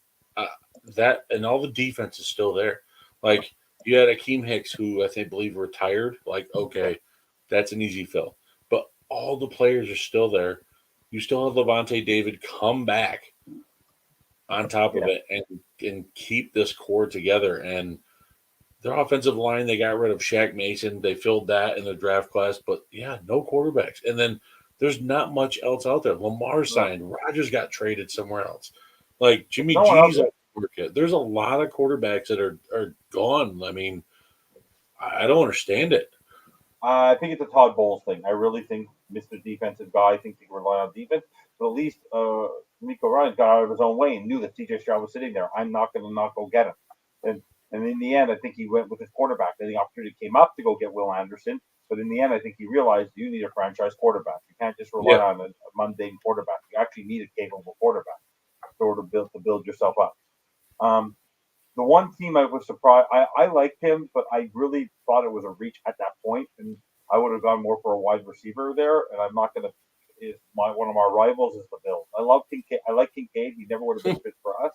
Speaker 1: That and all the defense is still there. Like you had Akeem Hicks, who I believe retired. Like, okay, that's an easy fill. But all the players are still there. You still have Levante David come back on top of
Speaker 2: Yeah.
Speaker 1: it and keep this core together. And their offensive line, they got rid of Shaq Mason. They filled that in the draft class, but yeah, no quarterbacks. And then there's not much else out there. Lamar signed. Rodgers got traded somewhere else. Like Jimmy
Speaker 2: No one else
Speaker 1: G's there's a lot of quarterbacks that are gone. I mean, I don't understand it.
Speaker 2: I think it's a Todd Bowles thing. I really think Mr. Defensive guy thinks he can rely on defense. But at least Nico Ryan got out of his own way and knew that CJ Stroud was sitting there. I'm not going to not go get him. And in the end, I think he went with his quarterback. Then the opportunity came up to go get Will Anderson. But in the end, I think he realized you need a franchise quarterback. You can't just rely on a mundane quarterback. You actually need a capable quarterback in order to build yourself up. The one team I was surprised, I liked him, but I really thought it was a reach at that point, and I would have gone more for a wide receiver there. And I'm not going to. Is one of our rivals is the Bills. I love Kincaid. I like Kincaid. He never would have been fit for us,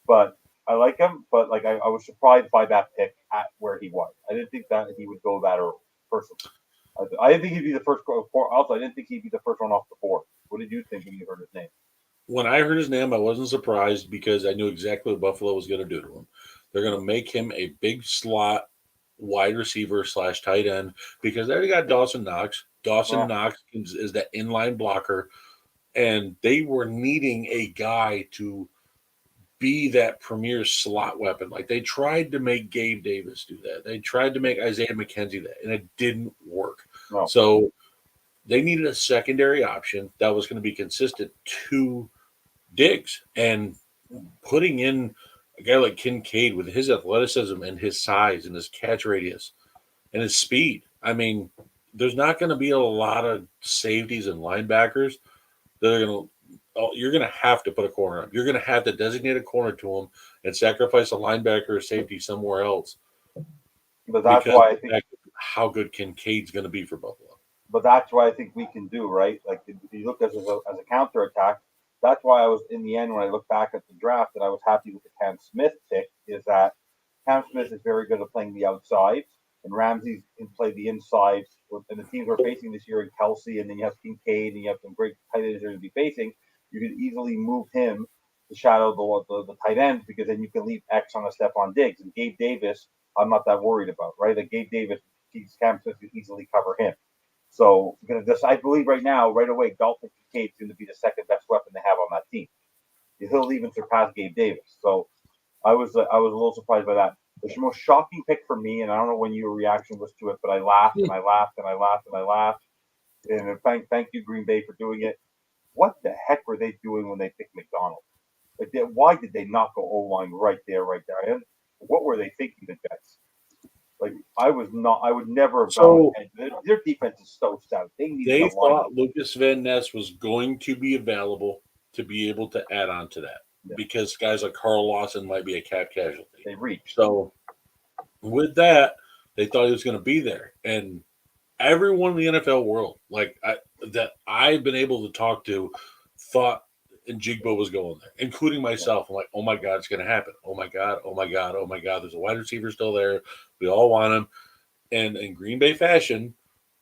Speaker 2: but I like him. But like I was surprised by that pick at where he was. I didn't think that he would go that early. Personally, I didn't think he'd be the first. Also, I didn't think he'd be the first one off the board. What did you think when you heard his name?
Speaker 1: When I heard his name, I wasn't surprised because I knew exactly what Buffalo was going to do to him. They're going to make him a big slot wide receiver / tight end because they already got Dawson Knox. Dawson Knox is that inline blocker, and they were needing a guy to be that premier slot weapon. Like they tried to make Gabe Davis do that. They tried to make Isaiah McKenzie that, and it didn't work.
Speaker 2: No.
Speaker 1: So they needed a secondary option that was going to be consistent to Diggs, and putting in a guy like Kincaid with his athleticism and his size and his catch radius and his speed. I mean, there's not going to be a lot of safeties and linebackers that are going to. Oh, you're going to have to put a corner up. You're going to have to designate a corner to him and sacrifice a linebacker or safety somewhere else.
Speaker 2: But that's why I think
Speaker 1: how good Kincaid's going to be for Buffalo.
Speaker 2: But that's what I think we can do, right? Like if you look at it as a counterattack, that's why I was in the end when I look back at the draft that I was happy with the Cam Smith pick is that Cam Smith is very good at playing the outside, and Ramsey can play the inside. And the teams we're facing this year in Kelsey, and then you have Kincaid, and you have some great tight ends you're going to be facing. You can easily move him to shadow the tight ends because then you can leave X on a Stephon Diggs and Gabe Davis. I'm not that worried about, right? Like Gabe Davis, Cam Smith can easily cover him. So I believe right now, right away, Dalton Kincaid is going to be the second best weapon they have on that team. He'll even surpass Gabe Davis. So I was a little surprised by that. The most shocking pick for me, and I don't know when your reaction was to it, but I laughed and I laughed and I laughed and I laughed. And thank you, Green Bay, for doing it. What the heck were they doing when they picked McDonald? Like, why did they not go O-line right there? And what were they thinking, the Jets? Like, I would never have gone. Their defense is so stout.
Speaker 1: They thought Lucas Van Ness was going to be available to be able to add on to that because guys like Carl Lawson might be a cap casualty.
Speaker 2: They reached.
Speaker 1: So with that, they thought he was going to be there. And everyone in the NFL world, that I've been able to talk to, thought and Jigbo was going there, including myself. I'm like, oh my God, it's going to happen. Oh my God, oh my God, oh my God. There's a wide receiver still there. We all want him. And in Green Bay fashion,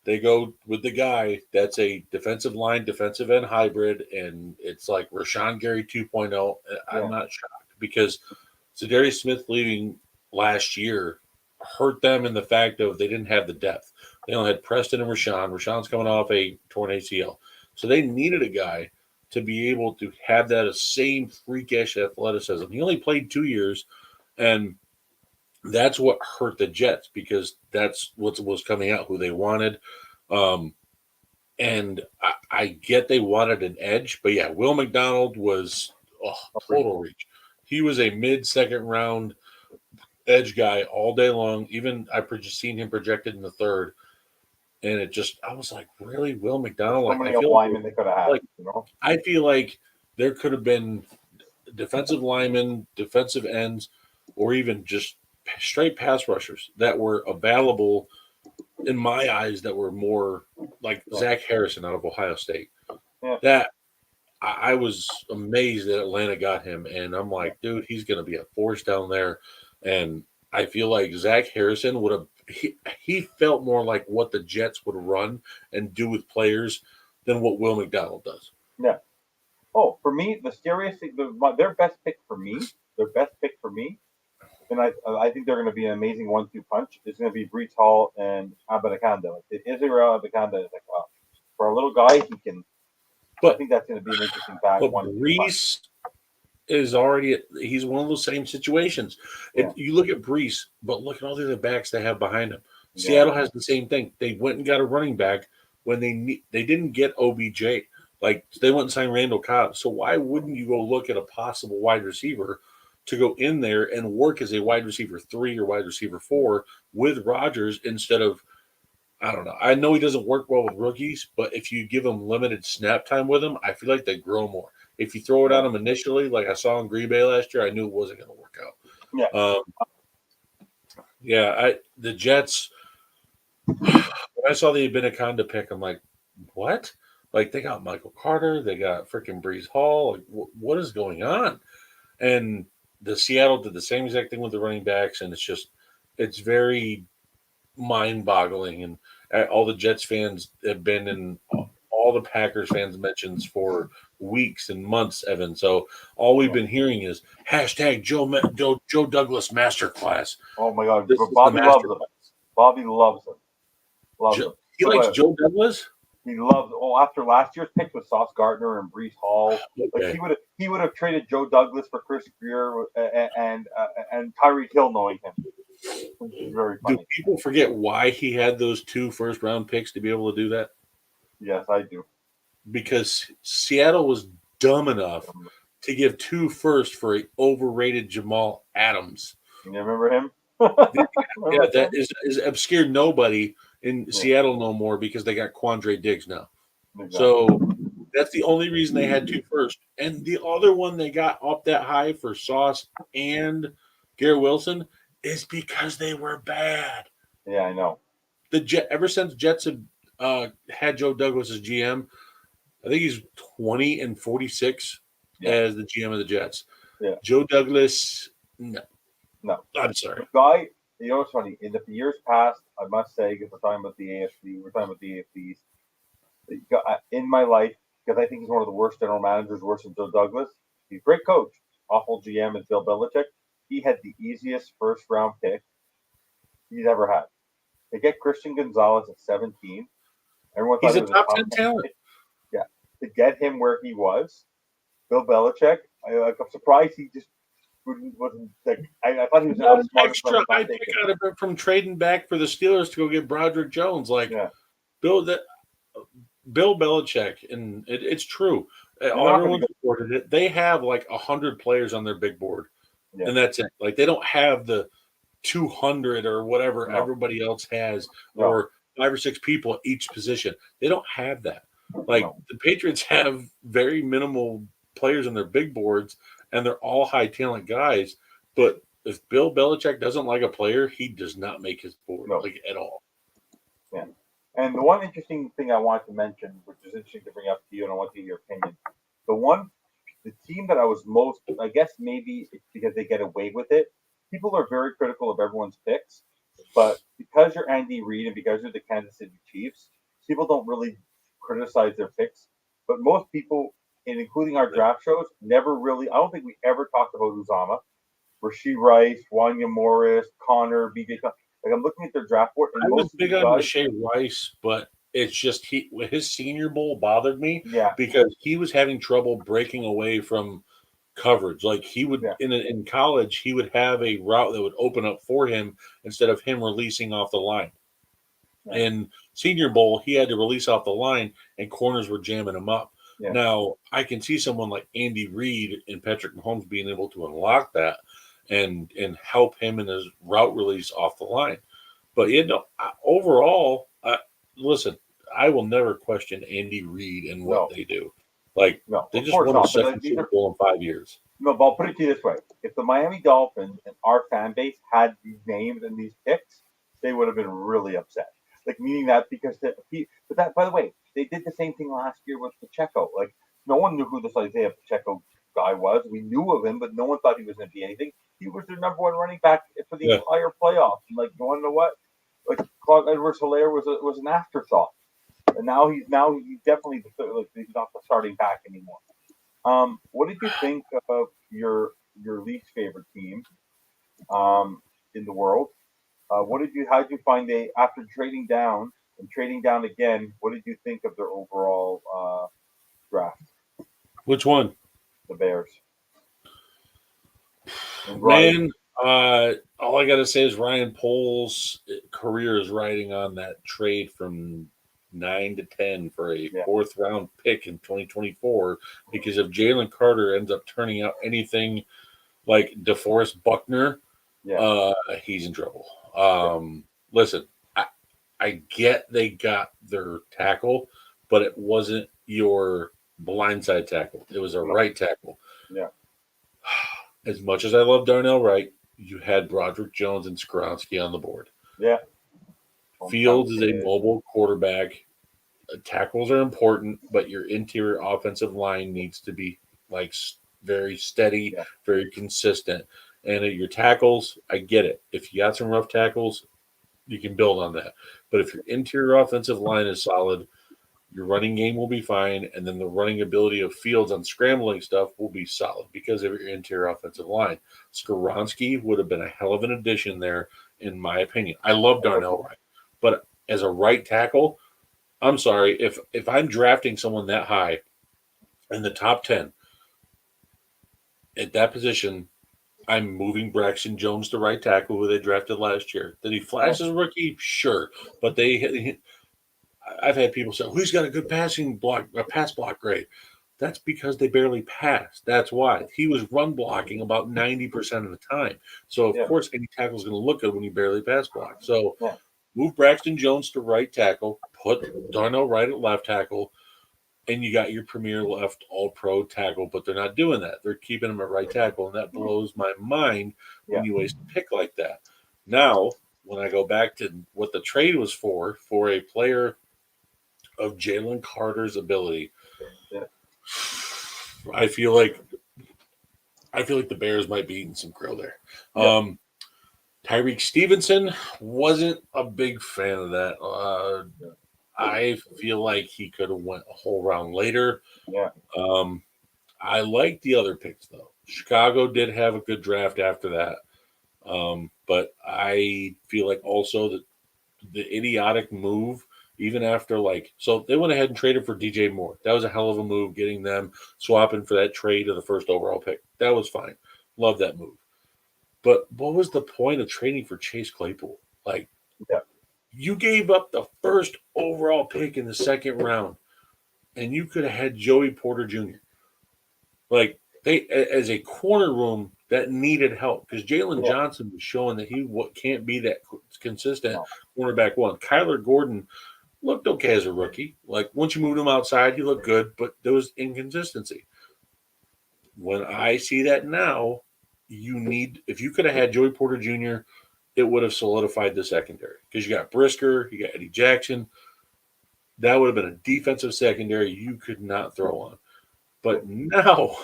Speaker 1: they go with the guy that's a defensive line, defensive end hybrid, and it's like Rashawn Gary 2.0. I'm not shocked because Zadarius Smith leaving last year hurt them in the fact of they didn't have the depth. They only had Preston and Rashawn. Rashawn's coming off a torn ACL. So they needed a guy to be able to have that same freakish athleticism. He only played 2 years, and that's what hurt the Jets because that's what was coming out, who they wanted. And I get they wanted an edge, but yeah, Will McDonald was total reach. He was a mid-second round edge guy all day long. Even I seen him projected in the third, and I was like, really, Will McDonald?
Speaker 2: So many linemen they could have had.
Speaker 1: I feel like there could have been defensive linemen, defensive ends, or even just straight pass rushers that were available in my eyes that were more like Zach Harrison out of Ohio State.
Speaker 2: Yeah.
Speaker 1: That I was amazed that Atlanta got him, and I'm like, dude, he's going to be a force down there. And I feel like Zach Harrison would have. He felt more like what the Jets would run and do with players than what Will McDonald does.
Speaker 2: Yeah. Oh, for me, the scariest thing, their best pick for me, and I think they're going to be an amazing 1-2 punch. Is going to be Brees Hall and Abanikanda. Like Israel Abanikanda is like, wow, for a little guy, he can. But I think that's going to be an interesting back.
Speaker 1: But Brees is he's one of those same situations.
Speaker 2: Yeah.
Speaker 1: You look at Brees, but look at all the other backs they have behind him. Seattle has the same thing. They went and got a running back when they didn't get OBJ. Like they went and signed Randall Cobb. So why wouldn't you go look at a possible wide receiver to go in there and work as a wide receiver 3 or wide receiver 4 with Rodgers instead of, I don't know. I know he doesn't work well with rookies, but if you give him limited snap time with him, I feel like they grow more. If you throw it on him initially, like I saw in Green Bay last year, I knew it wasn't going to work out. The Jets, when I saw the Abanikanda pick, I'm like, what? Like, they got Michael Carter. They got freaking Brees Hall. Like, what is going on? And the Seattle did the same exact thing with the running backs, and it's very mind-boggling. And all the Jets fans have been in all the Packers fans' mentions for weeks and months, Evan. So all we've been hearing is hashtag Joe Douglas masterclass.
Speaker 2: Oh, my God. Bobby loves him. Bobby loves him.
Speaker 1: He likes Joe Douglas?
Speaker 2: He loves. After last year's pick with Sauce Gardner and Brees Hall, like he would have traded Joe Douglas for Chris Greer and Tyreek Hill, knowing him. Which is very funny.
Speaker 1: Do people forget why he had those 2 first-round picks to be able to do that?
Speaker 2: Yes, I do.
Speaker 1: Because Seattle was dumb enough to give 2 firsts for an overrated Jamal Adams.
Speaker 2: You remember him?
Speaker 1: That is obscured nobody in Seattle no more because they got Quandre Diggs now. Exactly. So that's the only reason they had 2 first. And the other one they got up that high for Sauce and Garrett Wilson is because they were bad.
Speaker 2: Yeah, I know.
Speaker 1: Ever since Jets have had Joe Douglas as GM, I think he's 20-46 as the GM of the Jets.
Speaker 2: Yeah.
Speaker 1: Joe Douglas, no. I'm sorry.
Speaker 2: The guy, what's funny? In the years past, I must say, because we're talking about the AFCs, in my life, because I think he's one of the worst general managers, worse than Joe Douglas. He's a great coach. Awful GM is Bill Belichick. He had the easiest first-round pick he's ever had. They get Christian Gonzalez at 17. Everyone thought
Speaker 1: he's a top 10 talent.
Speaker 2: Yeah. To get him where he was, Bill Belichick, I'm surprised he just wasn't like, I thought he was
Speaker 1: an extra high pick out of it from trading back for the Steelers to go get Broderick Jones. Bill Belichick, and it's true. Everyone supported it. They have like 100 players on their big board, and that's it. Like they don't have the 200 or whatever everybody else has, or 5 or 6 people at each position. They don't have that. Like the Patriots have very minimal players on their big boards, and they're all high talent guys. But if Bill Belichick doesn't like a player, he does not make his board at all.
Speaker 2: Yeah. And the one interesting thing I wanted to mention, which is interesting to bring up to you, and I want to get your opinion. The one the team that I was most, I guess maybe it's because they get away with it. People are very critical of everyone's picks, but because you're Andy Reid and because you're the Kansas City Chiefs, people don't really criticize their picks. But most people, and including our draft shows, never really. I don't think we ever talked about Uzama, Rasheed Rice, Wanya Morris, Connor, BJ. Like I'm looking at their draft board, and
Speaker 1: I was
Speaker 2: most of
Speaker 1: big
Speaker 2: these
Speaker 1: on
Speaker 2: guys,
Speaker 1: Rashay Rice, but it's just his Senior Bowl bothered me
Speaker 2: yeah,
Speaker 1: because he was having trouble breaking away from coverage. Like he would
Speaker 2: yeah,
Speaker 1: in college, he would have a route that would open up for him instead of him releasing off the line.
Speaker 2: yeah,
Speaker 1: In Senior Bowl, he had to release off the line, and corners were jamming him up.
Speaker 2: yeah.
Speaker 1: Now, I can see someone like Andy Reid and Patrick Mahomes being able to unlock that and help him in his route release off the line. But overall, listen, I will never question Andy Reid and what
Speaker 2: No,
Speaker 1: they do. Like
Speaker 2: no,
Speaker 1: they
Speaker 2: of
Speaker 1: just
Speaker 2: course
Speaker 1: won the
Speaker 2: not. But
Speaker 1: second
Speaker 2: these
Speaker 1: Super
Speaker 2: are
Speaker 1: Bowl in 5 years.
Speaker 2: no. But I'll put it to you this way: if the Miami Dolphins and our fan base had these names and these picks, they would have been really upset. Like meaning that because but that by the way, they did the same thing last year with Pacheco. Like no one knew who this Isaiah Pacheco guy was. We knew of him, but no one thought he was going to be anything. He was their number one running back for the
Speaker 1: Yeah.
Speaker 2: entire playoffs. And like, you want to know what? Like Claude Edwards-Helaire was an afterthought, and now he's definitely like he's not the starting back anymore. What did you think of your least favorite team in the world? How did you find they after trading down and trading down again? What did you think of their overall draft?
Speaker 1: Which one?
Speaker 2: The Bears and Ryan.
Speaker 1: Man, all I got to say is Ryan Poles' career is riding on that trade from 9 to 10 for a
Speaker 2: Yeah,
Speaker 1: fourth round pick in 2024. Because if Jalen Carter ends up turning out anything like DeForest Buckner,
Speaker 2: yeah,
Speaker 1: he's in trouble.
Speaker 2: yeah,
Speaker 1: Listen, I get they got their tackle, but it wasn't your blindside tackle. It was a
Speaker 2: no,
Speaker 1: right tackle.
Speaker 2: yeah,
Speaker 1: As much as I love Darnell Wright, you had Broderick Jones and Skronsky on the board.
Speaker 2: yeah. Hometown
Speaker 1: Fields is a
Speaker 2: kid.
Speaker 1: mobile quarterback. Tackles are important, but your interior offensive line needs to be like very steady,
Speaker 2: Yeah,
Speaker 1: very consistent. And at your tackles, I get it. If you got some rough tackles, you can build on that. But if your interior offensive line is solid, your running game will be fine, and then the running ability of Fields on scrambling stuff will be solid because of your interior offensive line. Skoronsky would have been a hell of an addition there, in my opinion. I love Darnell Wright, but as a right tackle, I'm sorry if I'm drafting someone that high in the top 10 at that position. I'm moving Braxton Jones to right tackle, who they drafted last year. Did he
Speaker 2: yeah,
Speaker 1: flash as a rookie? Sure, but I've had people say, "Who's got a good passing block, a pass block grade?" That's because they barely passed. That's why he was run blocking about 90% of the time. So of
Speaker 2: yeah,
Speaker 1: course, any tackle is going to look good when you barely pass block. So
Speaker 2: yeah.
Speaker 1: move Braxton Jones to right tackle, put Darnell Wright at left tackle, and you got your premier left all pro tackle. But they're not doing that. They're keeping him at right tackle, and that blows my mind
Speaker 2: Yeah.
Speaker 1: when you waste a pick like that. Now, when I go back to what the trade was for a player of Jalen Carter's ability,
Speaker 2: Yeah.
Speaker 1: I feel like the Bears might be eating some crow there.
Speaker 2: Yeah.
Speaker 1: Tyreek Stevenson wasn't a big fan of that.
Speaker 2: Yeah.
Speaker 1: I feel like he could have went a whole round later.
Speaker 2: Yeah.
Speaker 1: Um, I like the other picks though. Chicago did have a good draft after that, but I feel like also that the idiotic move, even after so they went ahead and traded for DJ Moore. That was a hell of a move, getting them swapping for that trade of the first overall pick. That was fine. Love that move. But what was the point of trading for Chase Claypool? Like
Speaker 2: Yeah.
Speaker 1: you gave up the first overall pick in the second round, and you could have had Joey Porter Jr. Like they, as a corner room that needed help because Jalen
Speaker 2: Yeah.
Speaker 1: Johnson was showing that he can't be that consistent
Speaker 2: No.
Speaker 1: cornerback one. Kyler Gordon looked okay as a rookie. Like once you moved him outside, he looked good, but there was inconsistency. When I see that now, if you could have had Joey Porter Jr., it would have solidified the secondary because you got Brisker, you got Eddie Jackson. That would have been a defensive secondary you could not throw on. But now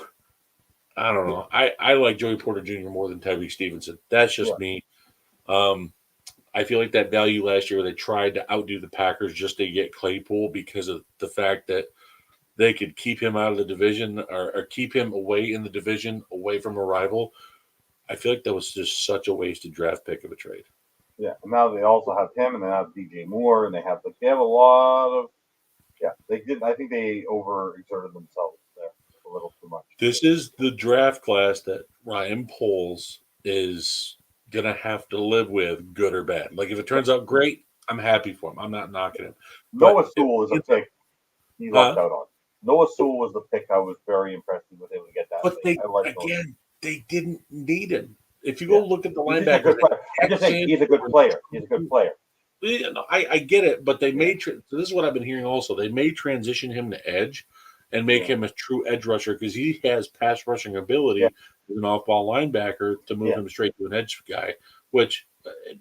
Speaker 1: I don't know. I like Joey Porter Jr. more than Tyreek Stevenson. That's
Speaker 2: Yeah.
Speaker 1: just me. Um, I feel like that value last year where they tried to outdo the Packers just to get Claypool because of the fact that they could keep him out of the division or keep him away in the division, away from a rival. I feel like that was just such a wasted draft pick of a trade.
Speaker 2: Yeah, and now they also have him, and they have DJ Moore, and they have a lot of They did. I think they overexerted themselves there a little too much.
Speaker 1: This is the draft class that Ryan Poles is gonna have to live with, good or bad. Like if it turns out great, I'm happy for him. I'm not knocking him. But
Speaker 2: Noah Sewell is a pick he lucked
Speaker 1: huh?
Speaker 2: out on. Noah Sewell was the pick I was very impressed with able to get that
Speaker 1: But
Speaker 2: late.
Speaker 1: they
Speaker 2: I like Noah.
Speaker 1: again, they didn't need him. If you go
Speaker 2: Yeah,
Speaker 1: look at the
Speaker 2: he's just a
Speaker 1: linebackers,
Speaker 2: good player. I'm just saying he's a good player. He's a good player.
Speaker 1: yeah, no, I get it, but they
Speaker 2: Yeah.
Speaker 1: may. So this is what I've been hearing also. They may transition him to edge and make
Speaker 2: Yeah.
Speaker 1: him a true edge rusher because he has pass rushing
Speaker 2: Yeah.
Speaker 1: ability as an off-ball linebacker to move
Speaker 2: Yeah.
Speaker 1: him straight to an edge guy, which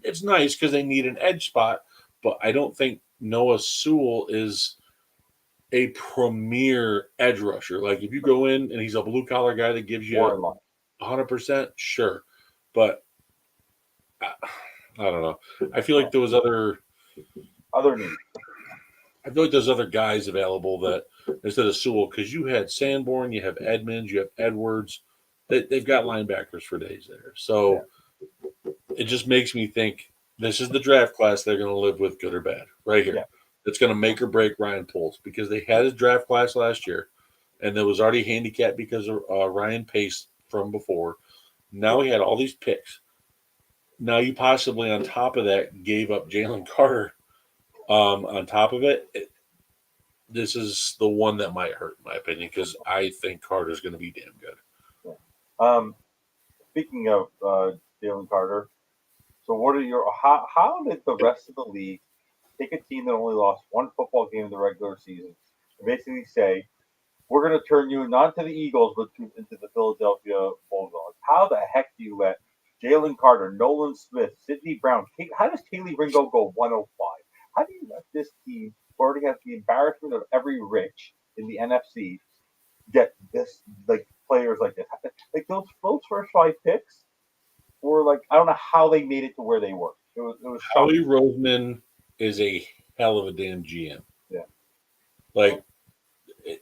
Speaker 1: it's nice because they need an edge spot. But I don't think Noah Sewell is a premier edge rusher. Like if you go in and he's a blue collar guy that gives
Speaker 2: More
Speaker 1: you
Speaker 2: in line.
Speaker 1: 100%, sure, but I don't know. I feel like there was other
Speaker 2: needs.
Speaker 1: I feel like there's other guys available that instead of Sewell, because you had Sanborn, you have Edmonds, you have Edwards. They've got linebackers for days there. So it just makes me think this is the draft class they're going to live with, good or bad, right here.
Speaker 2: Yeah.
Speaker 1: It's going to make or break Ryan Poles because they had his draft class last year, and it was already handicapped because of Ryan Pace from before. Now he had all these picks. Now you possibly, on top of that, gave up Jalen Carter. On top of it, this is the one that might hurt, in my opinion, because I think Carter's going to be damn good.
Speaker 2: Speaking of Jalen Carter, so what are your how did the rest of the league take a team that only lost one football game in the regular season and basically say we're going to turn you not to the Eagles but into the Philadelphia Bulldogs? How the heck do you let Jalen Carter, Nolan Smith, Sidney Brown, how does Kaylee Ringo go 105? How do you let this team who already has the embarrassment of every rich in the NFC get this like players like this? Like those first 5 picks were like I don't know how they made it to where they were. It was
Speaker 1: Howie
Speaker 2: shocking.
Speaker 1: Roseman is a hell of a damn GM.
Speaker 2: Yeah.
Speaker 1: Like,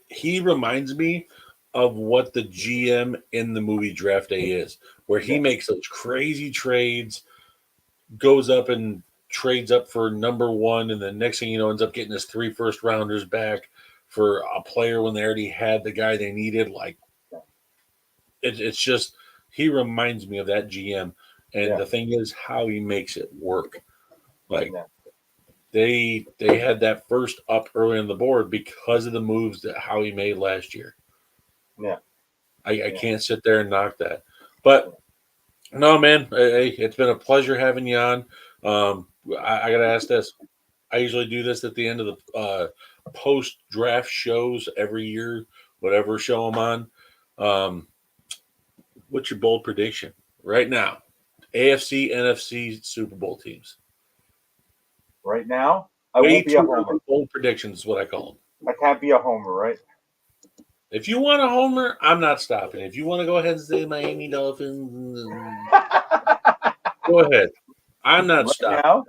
Speaker 1: he reminds me of what the GM in the movie Draft Day is, where he
Speaker 2: Yeah.
Speaker 1: makes those crazy trades, goes up and trades up for number one, and then next thing you know, ends up getting his 3 first rounders back for a player when they already had the guy they needed. Like, it's just, he reminds me of that GM. And
Speaker 2: Yeah.
Speaker 1: the thing is, how he makes it work. Like,
Speaker 2: Yeah.
Speaker 1: they had that first up early on the board because of the moves that Howie made last year.
Speaker 2: Yeah.
Speaker 1: I can't sit there and knock that. But no, man, hey, it's been a pleasure having you on. I got to ask this. I usually do this at the end of the post draft shows every year, whatever show I'm on. What's your bold prediction right now? AFC, NFC, Super Bowl teams.
Speaker 2: Right now, I
Speaker 1: Way
Speaker 2: won't be a
Speaker 1: too
Speaker 2: homer.
Speaker 1: early bold predictions is what I call them.
Speaker 2: I can't be a homer, right?
Speaker 1: If you want a homer, I'm not stopping. If you want to go ahead and say Miami Dolphins, go ahead. I'm not
Speaker 2: Right
Speaker 1: stopping.
Speaker 2: now,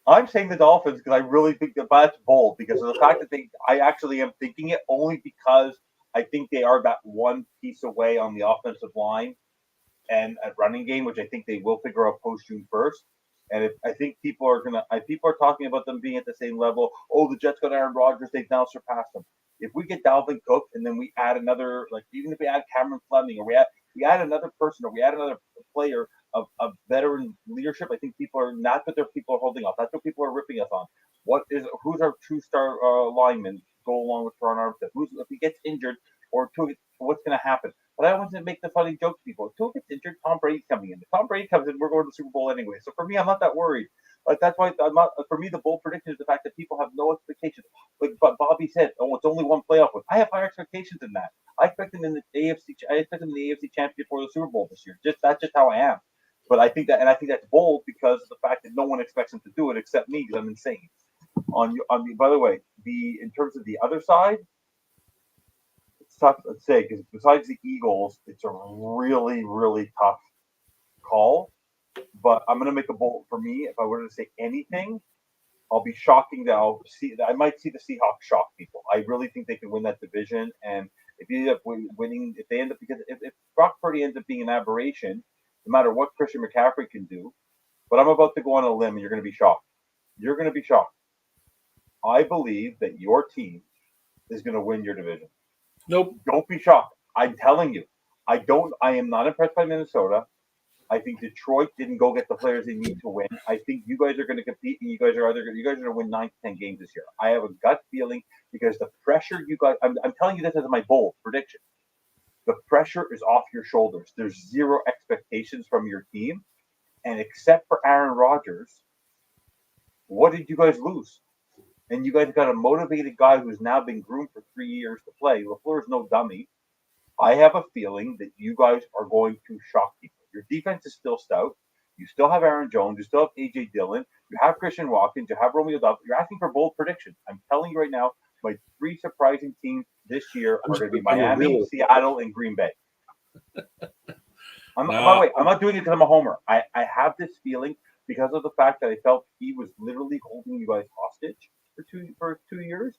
Speaker 2: I'm saying the Dolphins because I really think that's bold because of the fact that I actually am thinking it only because I think they are that one piece away on the offensive line and at running game, which I think they will figure out post June 1st. And I think people are talking about them being at the same level. Oh, the Jets got Aaron Rodgers; they've now surpassed them. If we get Dalvin Cook and then we add another, like even if we add Cameron Fleming or we add another person or we add another player of veteran leadership, I think people are not that people are holding off. That's what people are ripping us on. Who's our true star lineman go along with Ron Armstead? Who's if he gets injured or what's going to happen? But I want to make the funny joke to people. If Tua gets injured, Tom Brady's coming in. If Tom Brady comes in, we're going to the Super Bowl anyway. So for me, I'm not that worried. Like that's why I'm not. For me, the bold prediction is the fact that people have no expectations. But Bobby said, "Oh, it's only one playoff win." I have higher expectations than that. I expect them in the AFC. I expect them in the AFC Championship for the Super Bowl this year. That's just how I am. But I think that's bold because of the fact that no one expects them to do it except me because I'm insane. By the way, in terms of the other side, tough to say because besides the Eagles, it's a really, really tough call. But I'm going to make a bold for me. If I were to say anything, I'll be shocking that I might see the Seahawks shock people. I really think they can win that division. And if you end up winning, if they end up because if Brock Purdy ends up being an aberration, no matter what Christian McCaffrey can do, but I'm about to go on a limb and you're going to be shocked. You're going to be shocked. I believe that your team is going to win your division.
Speaker 1: Nope.
Speaker 2: Don't be shocked. I'm telling you. I am not impressed by Minnesota. I think Detroit didn't go get the players they need to win. I think you guys are going to compete, and you guys are going to win 9 to 10 games this year. I have a gut feeling because the pressure you guys. I'm telling you this as my bold prediction. The pressure is off your shoulders. There's zero expectations from your team, and except for Aaron Rodgers, what did you guys lose? And you guys got a motivated guy who's now been groomed for 3 years to play. LaFleur's no dummy. I have a feeling that you guys are going to shock people. Your defense is still stout. You still have Aaron Jones. You still have A.J. Dillon. You have Christian Watkins. You have Romeo Dobbs. You're asking for bold predictions. I'm telling you right now, my 3 surprising teams this year are going to be Miami, Seattle, and Green Bay. By the way, I'm not doing it because I'm a homer. I have this feeling because of the fact that I felt he was literally holding you guys hostage for 2 years.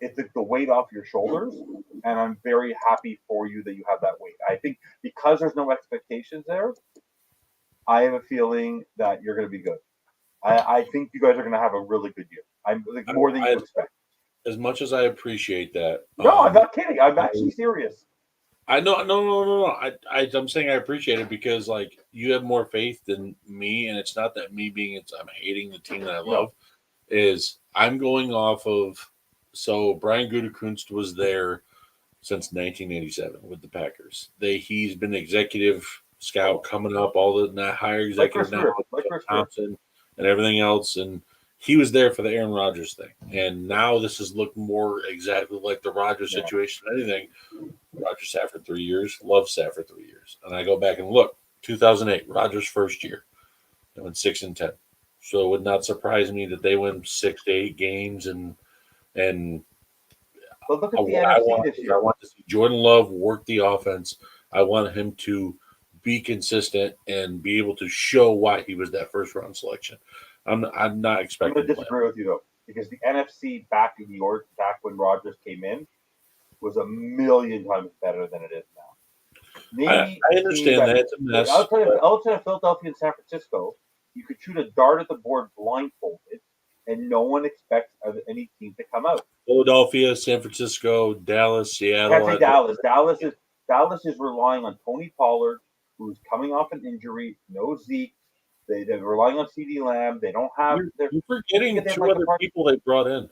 Speaker 2: It took the weight off your shoulders, and I'm very happy for you that you have that weight. I think because there's no expectations there, I have a feeling that you're going to be good. I think you guys are going to have a really good year. I'm like more than you expect.
Speaker 1: As much as I appreciate that,
Speaker 2: no, I'm not kidding. I'm actually serious.
Speaker 1: I know, no. I'm saying I appreciate it because like you have more faith than me, and it's not that me I'm hating the team that I love. Is I'm going off of. So Brian Gutekunst was there since 1987 with the Packers. He's been executive scout coming up, all the higher executive now, like Thompson and everything else, and he was there for the Aaron Rodgers thing. And now this has looked more exactly like the Rodgers situation than anything. Rodgers sat for 3 years, Love sat for 3 years, and I go back and look, 2008, Rodgers' first year, they went 6-10. So it would not surprise me that they win 6 to 8 games and.
Speaker 2: But look at the NFC this year.
Speaker 1: I want to see Jordan Love work the offense. I want him to be consistent and be able to show why he was that first round selection. I'm not expecting.
Speaker 2: I'm going to disagree with you though, because the NFC back in New York, back when Rodgers came in, was a million times better than it is now.
Speaker 1: Maybe I understand that it's a mess.
Speaker 2: Outside of Philadelphia and San Francisco, you could shoot a dart at the board blindfolded, and no one expects any team to come out.
Speaker 1: Philadelphia, San Francisco, Dallas, Seattle.
Speaker 2: I can't say Dallas. Dallas is relying on Tony Pollard, who's coming off an injury. No Zeke. They're relying on CeeDee Lamb. They don't have.
Speaker 1: You're forgetting 2 other people they brought in.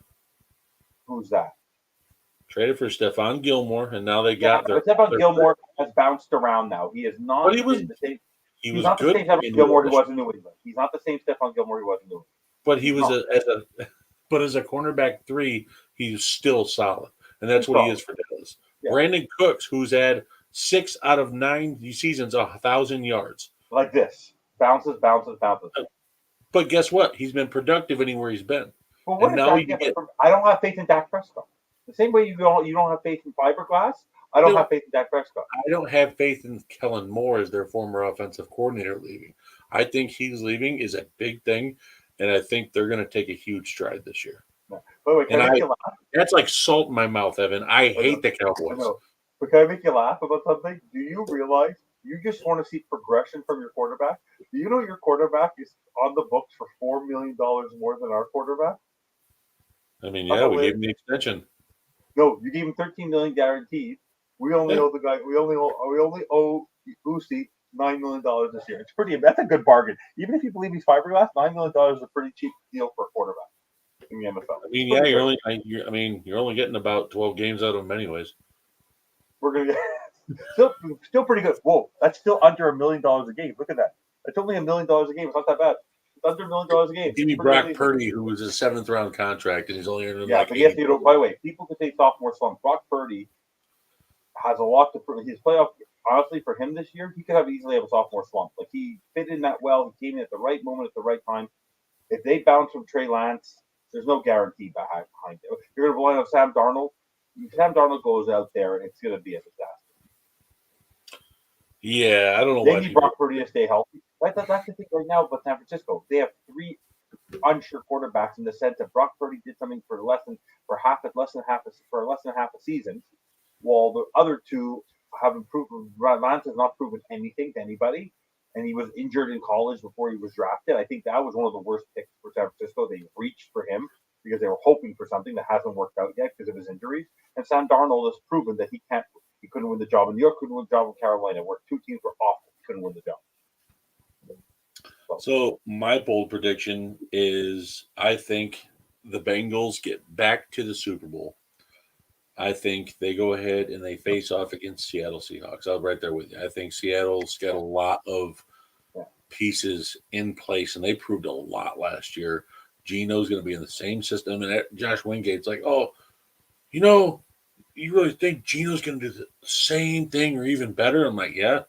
Speaker 2: Who's that?
Speaker 1: Traded for Stephon Gilmore, and now they got.
Speaker 2: But Stephon Gilmore has bounced around now. He is not.
Speaker 1: But he was
Speaker 2: the same.
Speaker 1: He's
Speaker 2: not
Speaker 1: good.
Speaker 2: The same Stephon Gilmore who was in New England. He's not the same Stephon Gilmore who was in New England.
Speaker 1: But he was as a cornerback 3, he's still solid, and that's what he is for Dallas. Yeah. Brandon Cooks, who's had 6 out of 9 seasons, 1,000 yards.
Speaker 2: Like this, bounces.
Speaker 1: But guess what? He's been productive anywhere he's been.
Speaker 2: Well, what now I don't have faith in Dak Prescott. The same way you don't have faith in Fiberglass, I don't have faith in Dak Prescott.
Speaker 1: I don't have faith in Kellen Moore as their former offensive coordinator leaving. I think he's leaving is a big thing. And I think they're going to take a huge stride this year.
Speaker 2: No. Wait,
Speaker 1: that's like salt in my mouth, Evan. I hate the Cowboys.
Speaker 2: But can I make you laugh about something? Do you realize you just want to see progression from your quarterback? Do you know your quarterback is on the books for $4 million more than our quarterback?
Speaker 1: I mean, yeah, we gave him the extension.
Speaker 2: No, you gave him $13 million guaranteed. We only owe the guy. We only owe Uzi $9 million this year. That's a good bargain. Even if you believe he's fiberglass, $9 million is a pretty cheap deal for a quarterback in the NFL.
Speaker 1: I mean, you're only getting about 12 games out of him, anyways.
Speaker 2: We're gonna get still pretty good. Whoa, that's still under $1 million a game. Look at that. It's only $1 million a game. It's not that bad. It's under $1 million a game.
Speaker 1: Give me Brock Purdy, who was a 7th round contract, and he's only earning
Speaker 2: but yes, by the way, people could say sophomore slump. Brock Purdy has a lot to prove. His playoff. Honestly, for him this year, he could easily have a sophomore slump. Like he fit in that well. He came in at the right moment at the right time. If they bounce from Trey Lance, there's no guarantee behind it. You're going to rely on Sam Darnold. Sam Darnold goes out there and it's going to be a disaster.
Speaker 1: Yeah, I don't know
Speaker 2: They
Speaker 1: why
Speaker 2: need
Speaker 1: people.
Speaker 2: Brock Purdy to stay healthy. That's the thing right now about San Francisco. They have three unsure quarterbacks in the sense that Brock Purdy did something for less than half a season, while the other two haven't proven. Lance has not proven anything to anybody, and he was injured in college before he was drafted. I think that was one of the worst picks for San Francisco. They reached for him because they were hoping for something that hasn't worked out yet because of his injuries. And Sam Darnold has proven that he can't. He couldn't win the job in New York. Couldn't win the job in Carolina, where two teams were awful. He couldn't win the job.
Speaker 1: So my bold prediction is I think the Bengals get back to the Super Bowl. I think they go ahead and they face off against Seattle Seahawks. I'm right there with you. I think Seattle's got a lot of
Speaker 2: Yeah.
Speaker 1: pieces in place, and they proved a lot last year. Geno's going to be in the same system, and Josh Wingate's like, oh, you know, you really think Geno's going to do the same thing or even better? I'm like, yeah,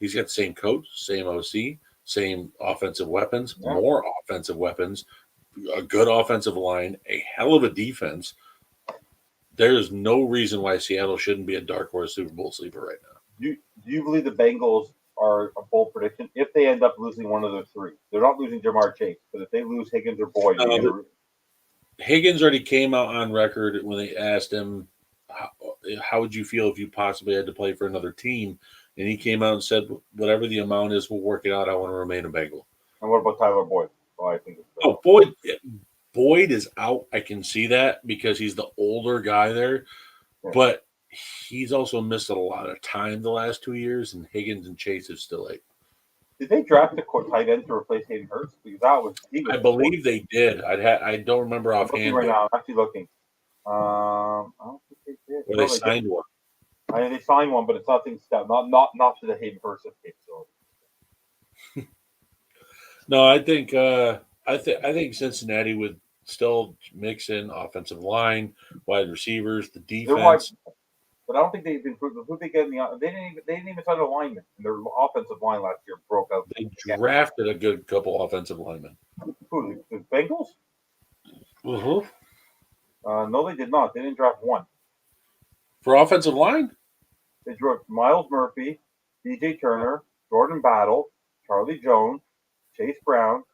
Speaker 1: he's got the same coach, same OC, same offensive weapons,
Speaker 2: Yeah.
Speaker 1: more offensive weapons, a good offensive line, a hell of a defense. There is no reason why Seattle shouldn't be a dark horse Super Bowl sleeper right now.
Speaker 2: Do you believe the Bengals are a bold prediction if they end up losing one of the three? They're not losing Jamar Chase, but if they lose Higgins or Boyd,
Speaker 1: Higgins already came out on record when they asked him, how would you feel if you possibly had to play for another team? And he came out and said, whatever the amount is, we'll work it out. I want to remain a Bengal.
Speaker 2: And what about Tyler Boyd? Well, I think
Speaker 1: Oh, Boyd is out. I can see that because he's the older guy there.
Speaker 2: Yeah.
Speaker 1: But he's also missed a lot of time the last 2 years, and Higgins and Chase is still late.
Speaker 2: Did they draft a tight end to replace Hayden Hurst? Because
Speaker 1: I believe they did. I don't remember
Speaker 2: I'm looking
Speaker 1: offhand.
Speaker 2: right now. I'm actually looking. I don't think they did.
Speaker 1: Or they signed one.
Speaker 2: I mean, they signed one, but it's nothing. Not to the Hayden Hurst capability.
Speaker 1: No, I think Cincinnati would still mix in offensive line, wide receivers, the defense.
Speaker 2: But I don't think they've improved. Who they get in the? They didn't even sign a lineman. And their offensive line last year broke out.
Speaker 1: They drafted a good couple offensive linemen.
Speaker 2: Who, the Bengals?
Speaker 1: Mm-hmm.
Speaker 2: No, they did not. They didn't draft one.
Speaker 1: For offensive line?
Speaker 2: They drafted Miles Murphy, DJ Turner, Jordan Battle, Charlie Jones, Chase Brown,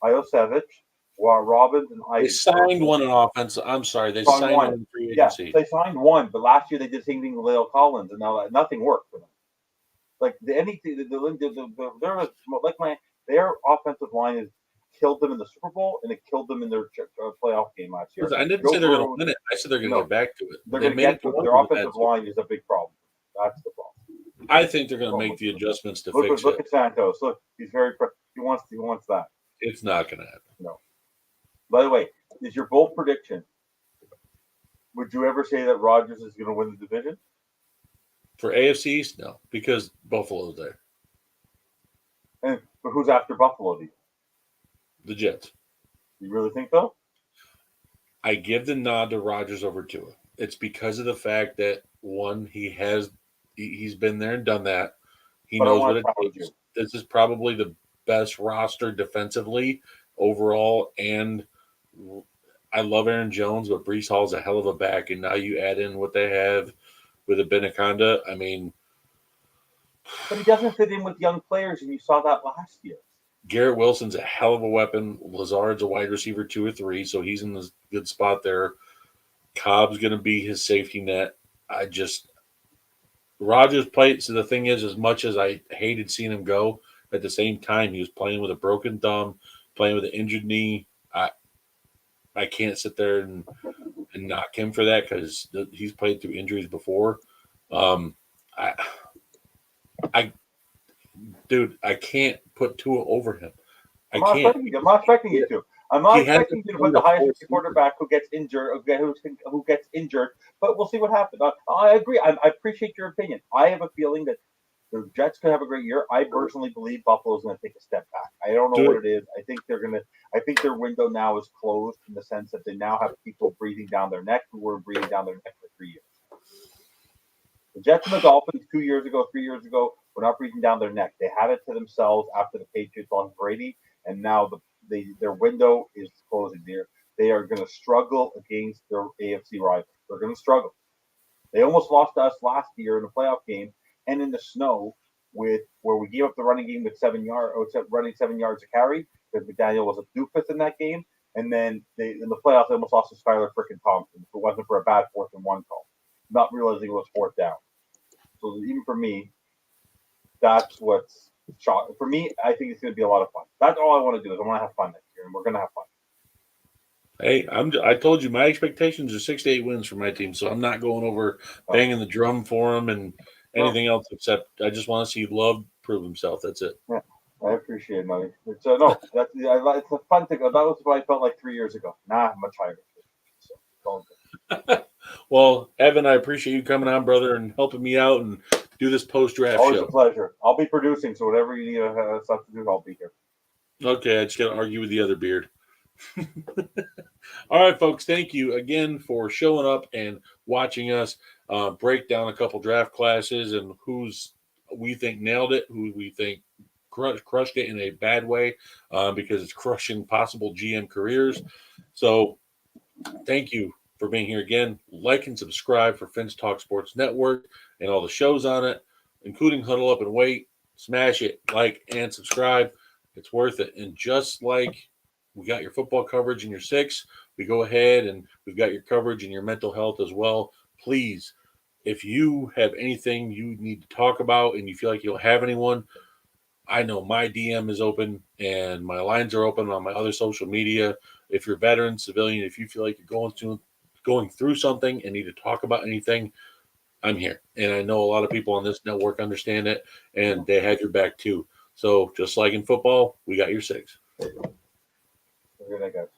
Speaker 2: Iosevich, Robbins, and Ivy.
Speaker 1: They signed one in offense. I'm sorry, they signed one in free agency.
Speaker 2: Yeah, they signed one, but last year they did the same thing with Leo Collins, and now nothing worked for them. Like their offensive line has killed them in the Super Bowl, and it killed them in their playoff game last year.
Speaker 1: I didn't say they're going to win it. I said they're going to get back to it.
Speaker 2: They're going to get to it. Their offensive line is a big problem. That's the problem.
Speaker 1: I think they're going to make the adjustments to fix it.
Speaker 2: Look at Santos. Look, he's very. He wants that.
Speaker 1: It's not going to happen.
Speaker 2: No. By the way, is your bold prediction? Would you ever say that Rodgers is going to win the division?
Speaker 1: For AFC East, no, because Buffalo's there.
Speaker 2: But who's after Buffalo?
Speaker 1: The Jets.
Speaker 2: You really think so?
Speaker 1: I give the nod to Rodgers over Tua. It's because of the fact that one, he's been there and done that. He knows what it takes. This is probably the best roster defensively overall, and I love Aaron Jones, but Breece Hall's a hell of a back, and now you add in what they have with Abenaconda. I mean,
Speaker 2: but he doesn't fit in with young players, and you saw that last year.
Speaker 1: Garrett Wilson's a hell of a weapon. Lazard's a wide receiver 2 or 3, so he's in a good spot there. Cobb's going to be his safety net. Rodgers played. So the thing is, as much as I hated seeing him go, at the same time, he was playing with a broken thumb, playing with an injured knee. I can't sit there and knock him for that because he's played through injuries before. I can't put Tua over him.
Speaker 2: I'm not expecting you to. I'm not expecting you to put the highest quarterback who gets injured, who gets injured. But we'll see what happens. I agree. I appreciate your opinion. I have a feeling that the Jets could have a great year. I personally believe Buffalo's going to take a step back. I don't know what it is. I think their window now is closed in the sense that they now have people breathing down their neck who were breathing down their neck for 3 years. The Jets and the Dolphins 3 years ago, were not breathing down their neck. They had it to themselves after the Patriots lost Brady, and now their window is closing. They are going to struggle against their AFC rivals. They're going to struggle. They almost lost to us last year in the playoff game and in the snow with where we gave up the running game with 7 yards, or running 7 yards a carry because McDaniel was a doofus in that game. And then in the playoffs, they almost lost to Skylar frickin' Thompson if it wasn't for a bad 4th-and-1 call, not realizing it was 4th down. So even for me, that's what's shocking. For me, I think it's going to be a lot of fun. That's all I want to do is I want to have fun next year, and we're going to have fun.
Speaker 1: Hey, I told you my expectations are 6 to 8 wins for my team, so I'm not going over banging the drum for them and anything else except I just want to see Love prove himself. That's it.
Speaker 2: Yeah, I appreciate it, Muddy. It's it's a fun thing. That was what I felt like 3 years ago. Nah, much higher. So, it's all good.
Speaker 1: Well, Evan, I appreciate you coming on, brother, and helping me out and do this post-draft show.
Speaker 2: Always a pleasure. I'll be producing, so whatever you need stuff to do, I'll be here.
Speaker 1: Okay, I just got to argue with the other beard. All right, folks, thank you again for showing up and watching us break down a couple draft classes and who's we think nailed it, who we think crushed it in a bad way because it's crushing possible GM careers. So thank you for being here again. Like and subscribe for Finch Talk Sports Network and all the shows on it, including Huddle Up and Wait. Smash it, like, and subscribe. It's worth it. And just like we got your football coverage in your 6, we go ahead and we've got your coverage in your mental health as well. Please, if you have anything you need to talk about and you feel like you don't have anyone, I know my DM is open and my lines are open on my other social media. If you're veteran, civilian, if you feel like you're going through something and need to talk about anything, I'm here. And I know a lot of people on this network understand it and they have your back too. So just like in football, we got your 6.
Speaker 2: Good night, guys.